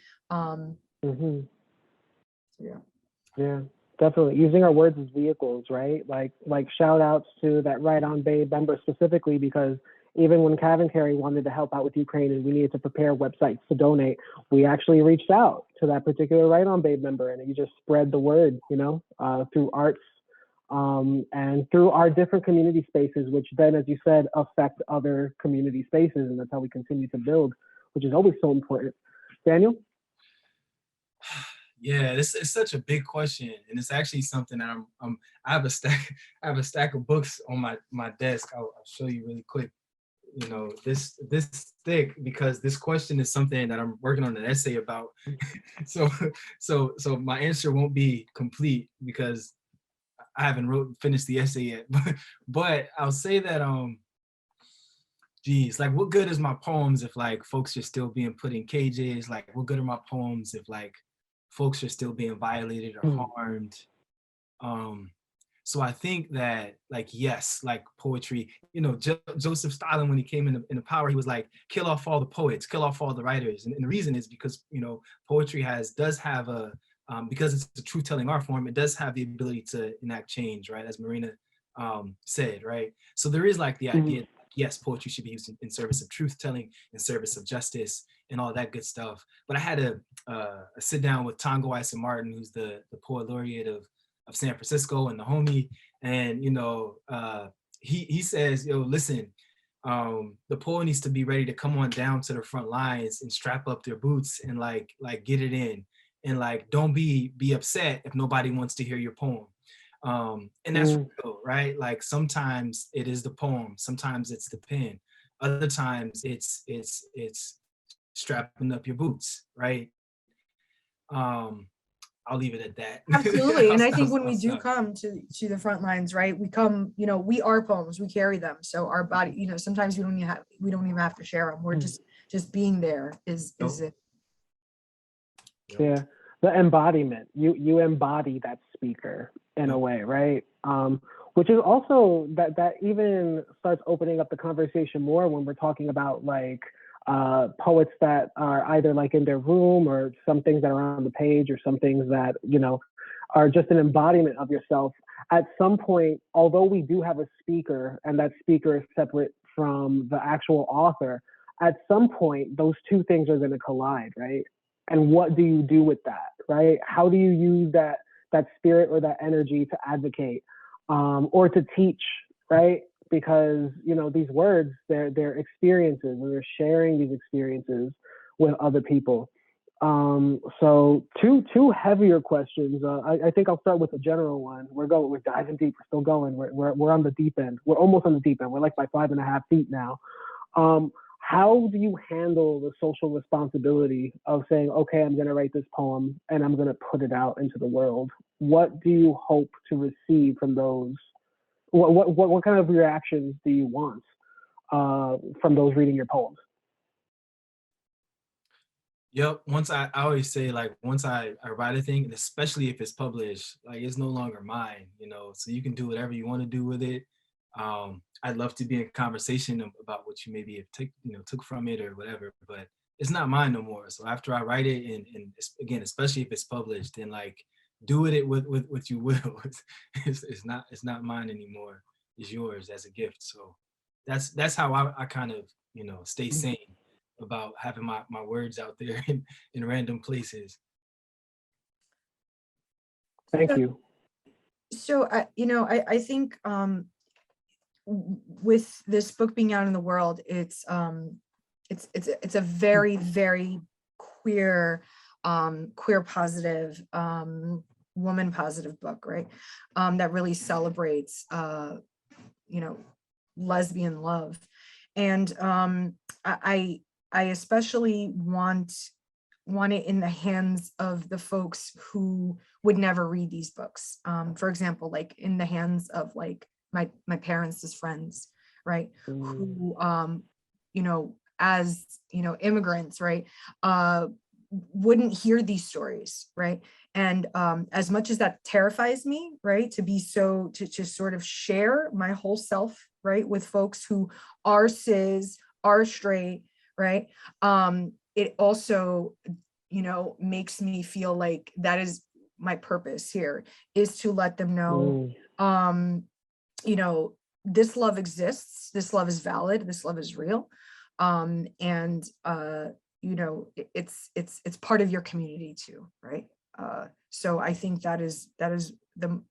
Yeah, definitely. Using our words as vehicles, right? Like shout outs to that Right On Babe member specifically, because even when CavanKerry wanted to help out with Ukraine and we needed to prepare websites to donate, we actually reached out to that particular Right On Babe member, and you just spread the word, through arts and through our different community spaces, which then, as you said, affect other community spaces. And that's how we continue to build, which is always so important. Daniel? Yeah, this is such a big question, and it's actually something that I have a stack of books on my desk. I'll show you really quick. This thick, because this question is something that I'm working on an essay about. so my answer won't be complete because I haven't finished the essay yet. But I'll say that like, what good is my poems if like folks are still being put in cages? Like, what good are my poems if like folks are still being violated or harmed? So I think that, like, yes, like poetry, Joseph Stalin, when he came into power, he was like, kill off all the poets, kill off all the writers. And the reason is because, poetry does have because it's a truth-telling art form, it does have the ability to enact change, right? As Marina said, right? So there is like the idea that, yes, poetry should be used in service of truth-telling, in service of justice, and all that good stuff. But I had a sit down with Tongo Ison Martin, who's the poet laureate of San Francisco and the homie, and he says, listen, the poet needs to be ready to come on down to the front lines and strap up their boots and like get it in, and like don't be upset if nobody wants to hear your poem. And that's real, right? Like sometimes it is the poem, sometimes it's the pen, other times it's strapping up your boots, right? I'll leave it at that. Absolutely. And I think when we do come to the front lines, right, we come, we are poems, we carry them. So our body, sometimes we don't even have to share them. We're just being there is it. Yeah, the embodiment, you embody that speaker in a way, right? Which is also that even starts opening up the conversation more when we're talking about like poets that are either like in their room, or some things that are on the page, or some things that, are just an embodiment of yourself. At some point, although we do have a speaker and that speaker is separate from the actual author, at some point, those two things are going to collide, right? And what do you do with that, right? How do you use that spirit or that energy to advocate or to teach, right? Because these words, they're experiences, and they're sharing these experiences with other people. So two heavier questions. I think I'll start with a general one. We're diving deep. We're still going. We're on the deep end. We're almost on the deep end. We're like by 5.5 feet now. How do you handle the social responsibility of saying, okay, I'm going to write this poem and I'm going to put it out into the world? What do you hope to receive from those? What kind of reactions do you want from those reading your poems? Yep. I always say, like, once I write a thing, and especially if it's published, like, it's no longer mine, so you can do whatever you want to do with it. I'd love to be in conversation about what you maybe have took from it or whatever, but it's not mine no more. So after I write it, and again, especially if it's published, then like do with it with what you will. It's not mine anymore. is yours as a gift. So that's how I kind of, you know, stay sane about having my words out there in random places. Thank you. So I think with this book being out in the world, it's a very, very queer positive, woman positive book, right? That really celebrates lesbian love. And I especially want it in the hands of the folks who would never read these books. For example, like in the hands of like my parents as friends, right? Who, as immigrants, right? Wouldn't hear these stories, right? And as much as that terrifies me, right, to sort of share my whole self, right, with folks who are cis, are straight, right? It also, makes me feel like that is my purpose here, is to let them know, this love exists, this love is valid, this love is real, and it's part of your community too, right? So I think that is the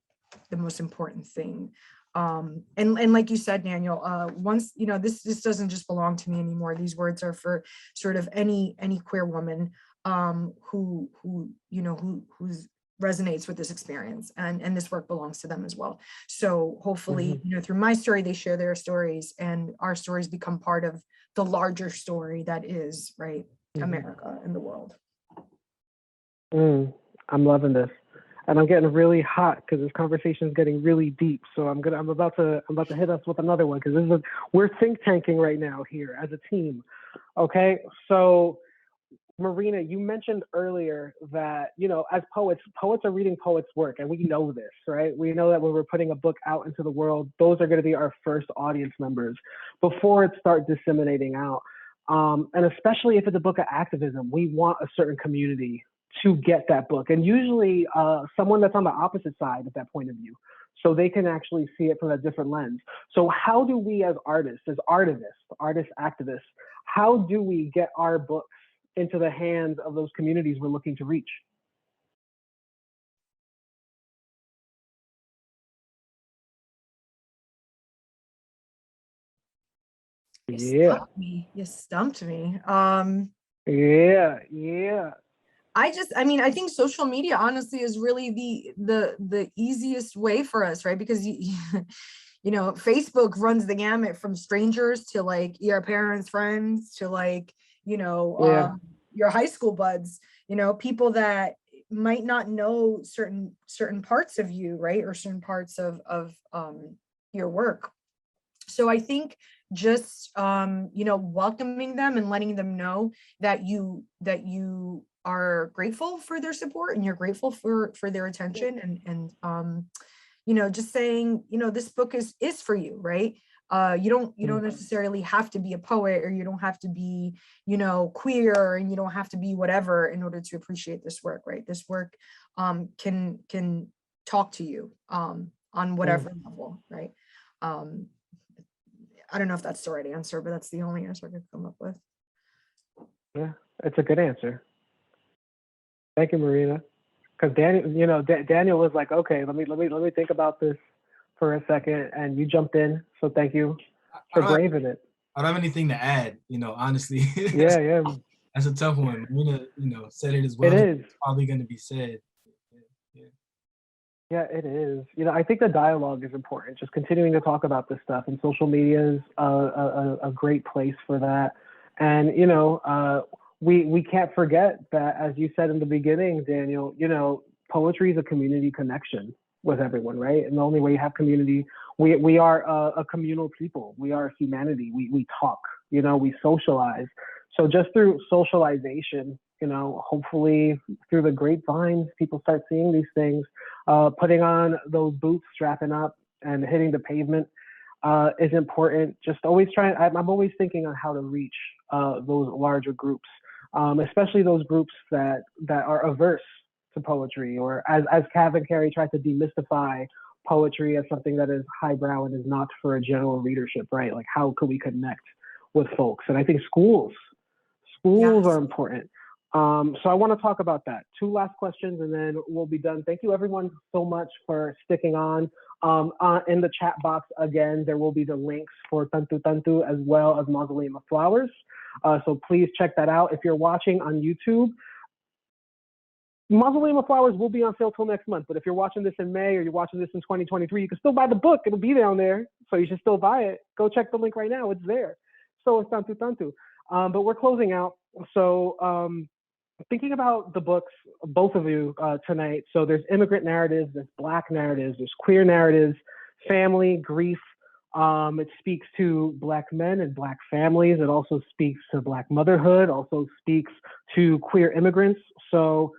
most important thing. And like you said, Daniel, once this doesn't just belong to me anymore. These words are for sort of any queer woman who resonates with this experience, and this work belongs to them as well. So hopefully, through my story, they share their stories, and our stories become part of the larger story that is, right, America and the world. I'm loving this, and I'm getting really hot because this conversation is getting really deep. So I'm about to hit us with another one, because we're think tanking right now here as a team. Okay, so Marina, you mentioned earlier that, as poets are reading poets' work, and we know this, right? We know that when we're putting a book out into the world, those are going to be our first audience members before it starts disseminating out. And especially if it's a book of activism, we want a certain community to get that book, and usually someone that's on the opposite side of that point of view, so they can actually see it from a different lens. So how do we as artists, activists, how do we get our books into the hands of those communities we're looking to reach? You stumped me. Yeah. I think social media honestly is really the easiest way for us, right? Because Facebook runs the gamut from strangers to like your parents' friends to like, your high school buds, people that might not know certain parts of you, right? Or certain parts of your work. So I think just welcoming them and letting them know that you are grateful for their support and you're grateful for their attention, and just saying, this book is for you, right? You don't necessarily have to be a poet, or you don't have to be, queer, and you don't have to be whatever in order to appreciate this work, right? This work can talk to you on whatever level, right? I don't know if that's the right answer, but that's the only answer I could come up with. Yeah, it's a good answer. Thank you, Marina. Because Daniel was like, okay, let me think about this for a second, and you jumped in. So thank you for braving it. I don't have anything to add, honestly. Yeah. That's a tough one. Marina, said it as well. It is. It's probably going to be said. Yeah, it is. I think the dialogue is important. Just continuing to talk about this stuff, and social media is a great place for that. And we can't forget that, as you said in the beginning, Daniel, poetry is a community connection with everyone, right? And the only way you have community, we are a communal people. We are humanity. We talk, we socialize. So just through socialization, hopefully through the grapevines, people start seeing these things, putting on those boots, strapping up and hitting the pavement is important. Just always I'm always thinking on how to reach those larger groups, especially those groups that are averse to poetry, or as CavanKerry tried to demystify poetry as something that is highbrow and is not for a general readership, right? Like, how could we connect with folks? And I think schools Yes. are important. So I want to talk about that. Two last questions and then we'll be done. Thank you everyone so much for sticking on. In the chat box, again, there will be the links for Tanto Tanto as well as Mausoleum of Flowers. So please check that out. If you're watching on YouTube, Mausoleum of Flowers will be on sale till next month. But if you're watching this in May or you're watching this in 2023, you can still buy the book. It'll be down there. So you should still buy it. Go check the link right now. It's there. So it's Tanto Tanto. But we're closing out. So thinking about the books, both of you tonight. So there's immigrant narratives, there's Black narratives, there's queer narratives, family, grief. It speaks to Black men and Black families. It also speaks to Black motherhood, also speaks to queer immigrants. So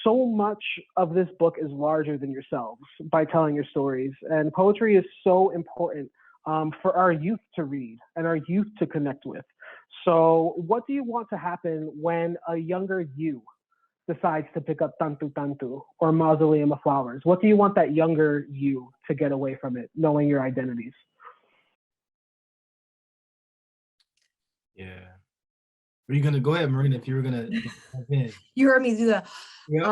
much of this book is larger than yourselves by telling your stories. And poetry is so important for our youth to read and our youth to connect with. So what do you want to happen when a younger you decides to pick up Tanto Tanto or Mausoleum of Flowers? What do you want that younger you to get away from it, knowing your identities? Yeah. Are you gonna go ahead, Marina, if you were gonna jump in? You heard me do that. Yep.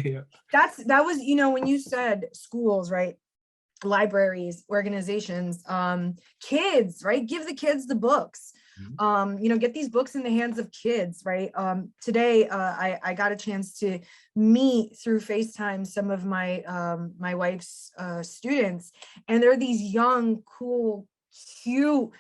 Yeah. That was, when you said schools, right? Libraries, organizations, kids, right? Give the kids the books. Get these books in the hands of kids, right? Today, I got a chance to meet through FaceTime some of my my wife's students, and they're these young, cool, cute,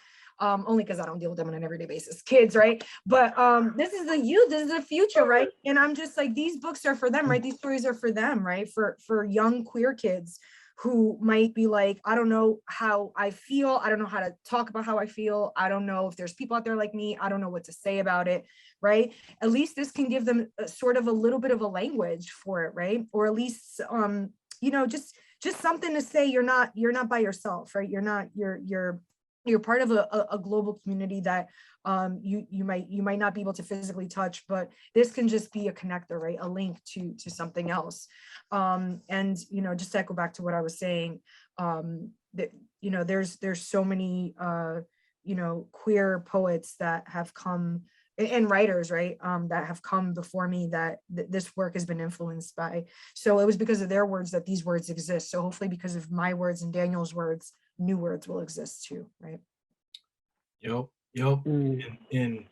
only because I don't deal with them on an everyday basis, kids, right? But this is the youth, this is the future, right? And I'm just like, these books are for them, right? These stories are for them, right? For young queer kids who might be like, I don't know how I feel. I don't know how to talk about how I feel. I don't know if there's people out there like me. I don't know what to say about it, right? At least this can give them sort of a little bit of a language for it, right? Or at least, just something to say. You're not by yourself, right? You're part of a global community that you might not be able to physically touch, but this can just be a connector, right? A link to something else. And just to echo back to what I was saying, that there's so many queer poets that have come, and writers, right, that have come before me that this work has been influenced by. So it was because of their words that these words exist. So hopefully because of my words and Daniel's words, new words will exist too, right? Yep. And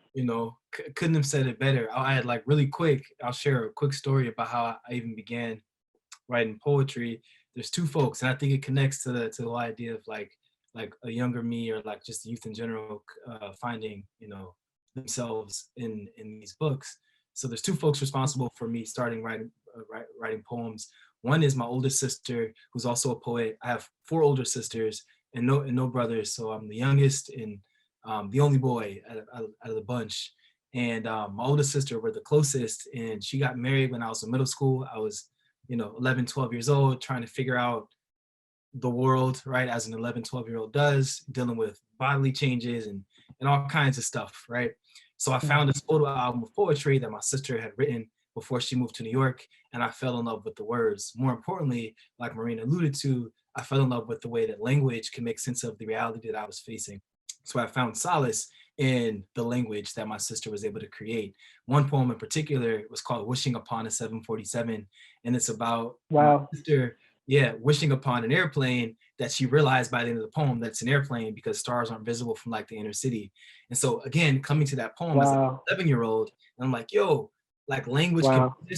couldn't have said it better. I'll add, like, really quick, I'll share a quick story about how I even began writing poetry. There's two folks, and I think it connects to the whole idea of like a younger me, or like just youth in general, finding themselves in these books. So there's two folks responsible for me starting writing poems. One is my oldest sister, who's also a poet. I have 4 older sisters and no brothers, so I'm the youngest and the only boy out of the bunch. And my oldest sister, we're the closest, and she got married when I was in middle school. I was 11, 12 years old, trying to figure out the world, right, as an 11, 12-year-old does, dealing with bodily changes and all kinds of stuff, right? So I found this photo album of poetry that my sister had written before she moved to New York, and I fell in love with the words. More importantly, like Marina alluded to, I fell in love with the way that language can make sense of the reality that I was facing. So I found solace in the language that my sister was able to create. One poem in particular was called Wishing Upon a 747, and it's about my sister, wishing upon an airplane that she realized by the end of the poem that it's an airplane because stars aren't visible from like the inner city. And so again, coming to that poem as an 11-year-old, and I'm like, yo, like language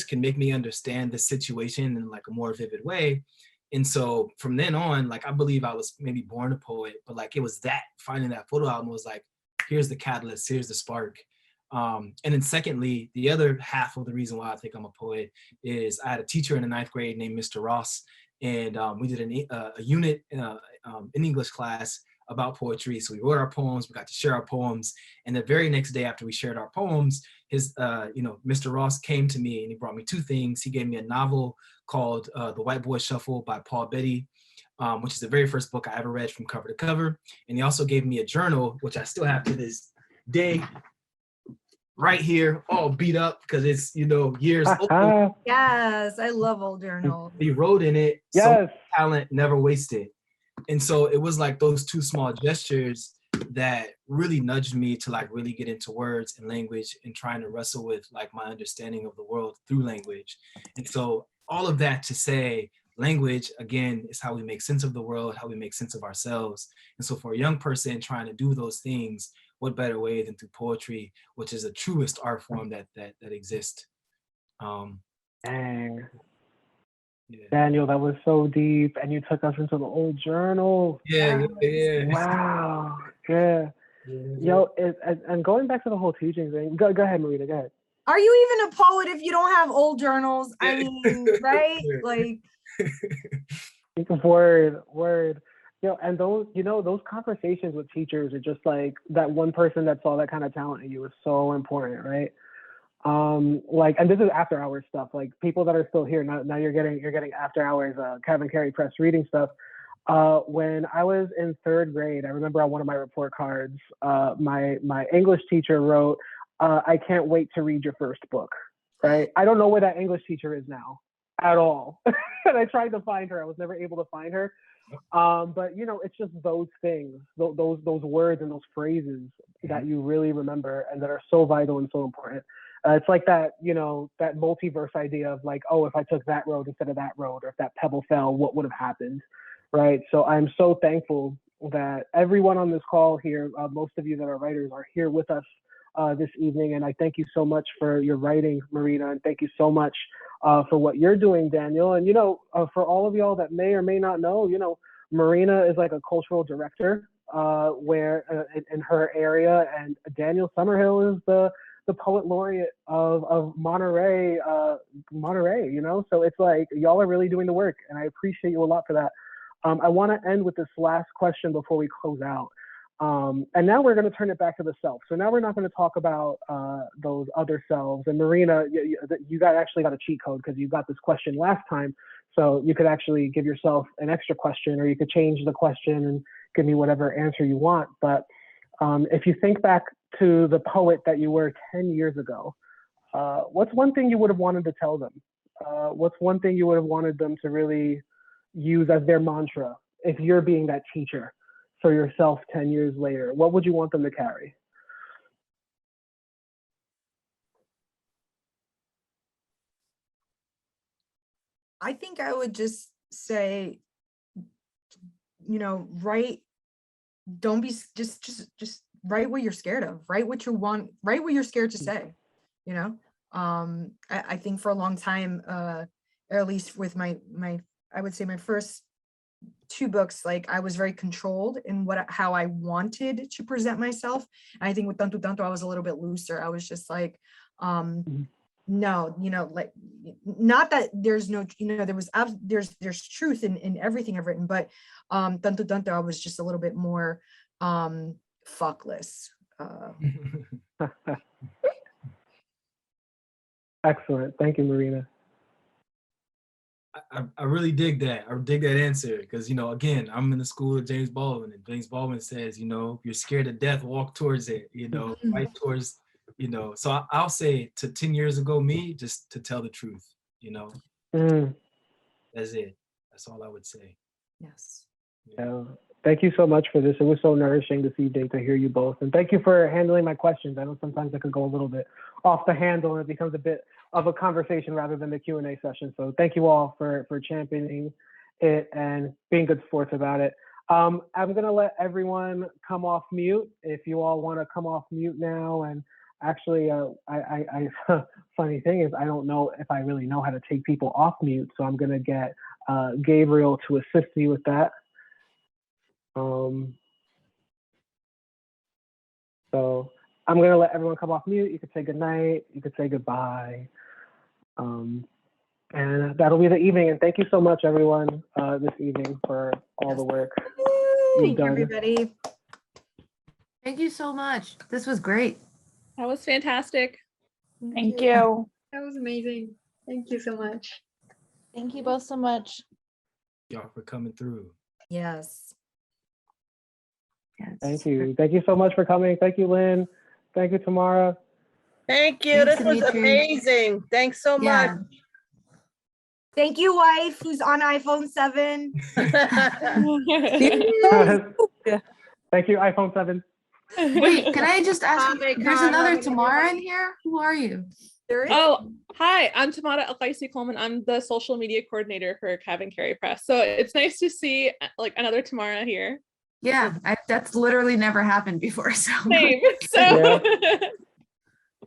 can make me understand this situation in like a more vivid way. And so from then on, like, I believe I was maybe born a poet, but like it was that finding that photo album was like, here's the catalyst, here's the spark. And then secondly, the other half of the reason why I think I'm a poet is I had a teacher in the 9th grade named Mr. Ross, and we did a unit in English class about poetry. So we wrote our poems, we got to share our poems. And the very next day after we shared our poems, Mr. Ross came to me and he brought me 2 things. He gave me a novel called The White Boy Shuffle by Paul Beatty, which is the very first book I ever read from cover to cover. And he also gave me a journal, which I still have to this day. right here, all beat up because it's, you know, years old. Yes, I love old journals. He wrote in it, Yes. so talent never wasted. And so it was like those two small gestures that really nudged me to like really get into words and language and trying to wrestle with like my understanding of the world through language. And so all of that to say, language, again, is how we make sense of the world, how we make sense of ourselves. And so for a young person trying to do those things, what better way than through poetry, which is the truest art form that exists. Dang. Yeah. Daniel, that was so deep, and you took us into the old journal. Yeah. Wow. Yeah. Yo, and going back to the whole teaching thing, go ahead, Marina, go ahead. Are you even a poet if you don't have old journals? I mean, right? Like, word. Yo, and those, you know, those conversations with teachers are just like that one person that saw that kind of talent in you is so important, right? Like, and this is after hours stuff, like people that are still here now you're getting after hours CavanKerry Press reading stuff. When I was in 3rd grade, I remember on one of my report cards, my English teacher wrote, I can't wait to read your first book, right? I don't know where that English teacher is now at all. And I tried to find her, I was never able to find her. But you know, it's just those things, those words and those phrases that you really remember and that are so vital and so important. It's like that, you know, that multiverse idea of like, oh, if I took that road instead of that road, or if that pebble fell, what would have happened, right? So I'm so thankful that everyone on this call here, most of you that are writers, are here with us this evening. And I thank you so much for your writing, Marina, and thank you so much for what you're doing, Daniel. And, you know, for all of y'all that may or may not know, you know, Marina is like a cultural director where in her area, and Daniel Summerhill is the poet laureate of Monterey, you know? So it's like, y'all are really doing the work, and I appreciate you a lot for that. I want to end with this last question before we close out. And now we're going to turn it back to the self. So now we're not going to talk about those other selves. And Marina, you actually got a cheat code because you got this question last time. So you could actually give yourself an extra question, or you could change the question and give me whatever answer you want. But if you think back to the poet that you were 10 years ago, what's one thing you would have wanted to tell them? What's one thing you would have wanted them to really use as their mantra if you're being that teacher for yourself 10 years later? What would you want them to carry? I think I would just say, you know, write, don't be, just write what you're scared of, write what you want, write what you're scared to say, you know? I think for a long time, or at least with my, I would say my first 2 books, like I was very controlled in how I wanted to present myself. And I think with Tanto Tanto, I was a little bit looser. I was just like, no, you know, like, not that there's no, you know, there's truth in everything I've written, but Tanto Tanto, I was just a little bit more fuckless. Excellent. Thank you, Marina. I really dig that. I dig that answer because, you know, again, I'm in the school of James Baldwin, and James Baldwin says, you know, if you're scared to death, walk towards it, you know, fight towards, you know. So I'll say to 10 years ago me, just to tell the truth, you know. That's it. That's all I would say. Yes. Yeah. Thank you so much for this. It was so nourishing this evening to hear you both. And thank you for handling my questions. I know sometimes I could go a little bit off the handle and it becomes a bit of a conversation rather than the Q&A session. So thank you all for championing it and being good sports about it. I'm going to let everyone come off mute. If you all want to come off mute now. And actually, funny thing is, I don't know if I really know how to take people off mute. So I'm going to get Gabriel to assist me with that. So I'm going to let everyone come off mute. You could say goodnight. You could say goodbye. And that'll be the evening. And thank you so much, everyone, this evening for all the work you've done. Everybody. Thank you so much. This was great. That was fantastic. Thank you. That was amazing. Thank you so much. Thank you both so much. Y'all for coming through. Yes. Thank you. Thank you so much for coming. Thank you, Lynn. Thank you, Tamara. Thank you. Thanks, This was Dimitri. amazing. Thanks so much. Yeah. Thank you, wife, who's on iPhone 7. Thank you, iPhone 7. Wait, can I just ask? Comic There's Con, another loving Tamara in everybody. here. Who are you? There is. Oh, hi, I'm Tamara Alkaisi Coleman. I'm the social media coordinator for CavanKerry Press. So it's nice to see like another Tamara here. Yeah, that's literally never happened before. So Same. So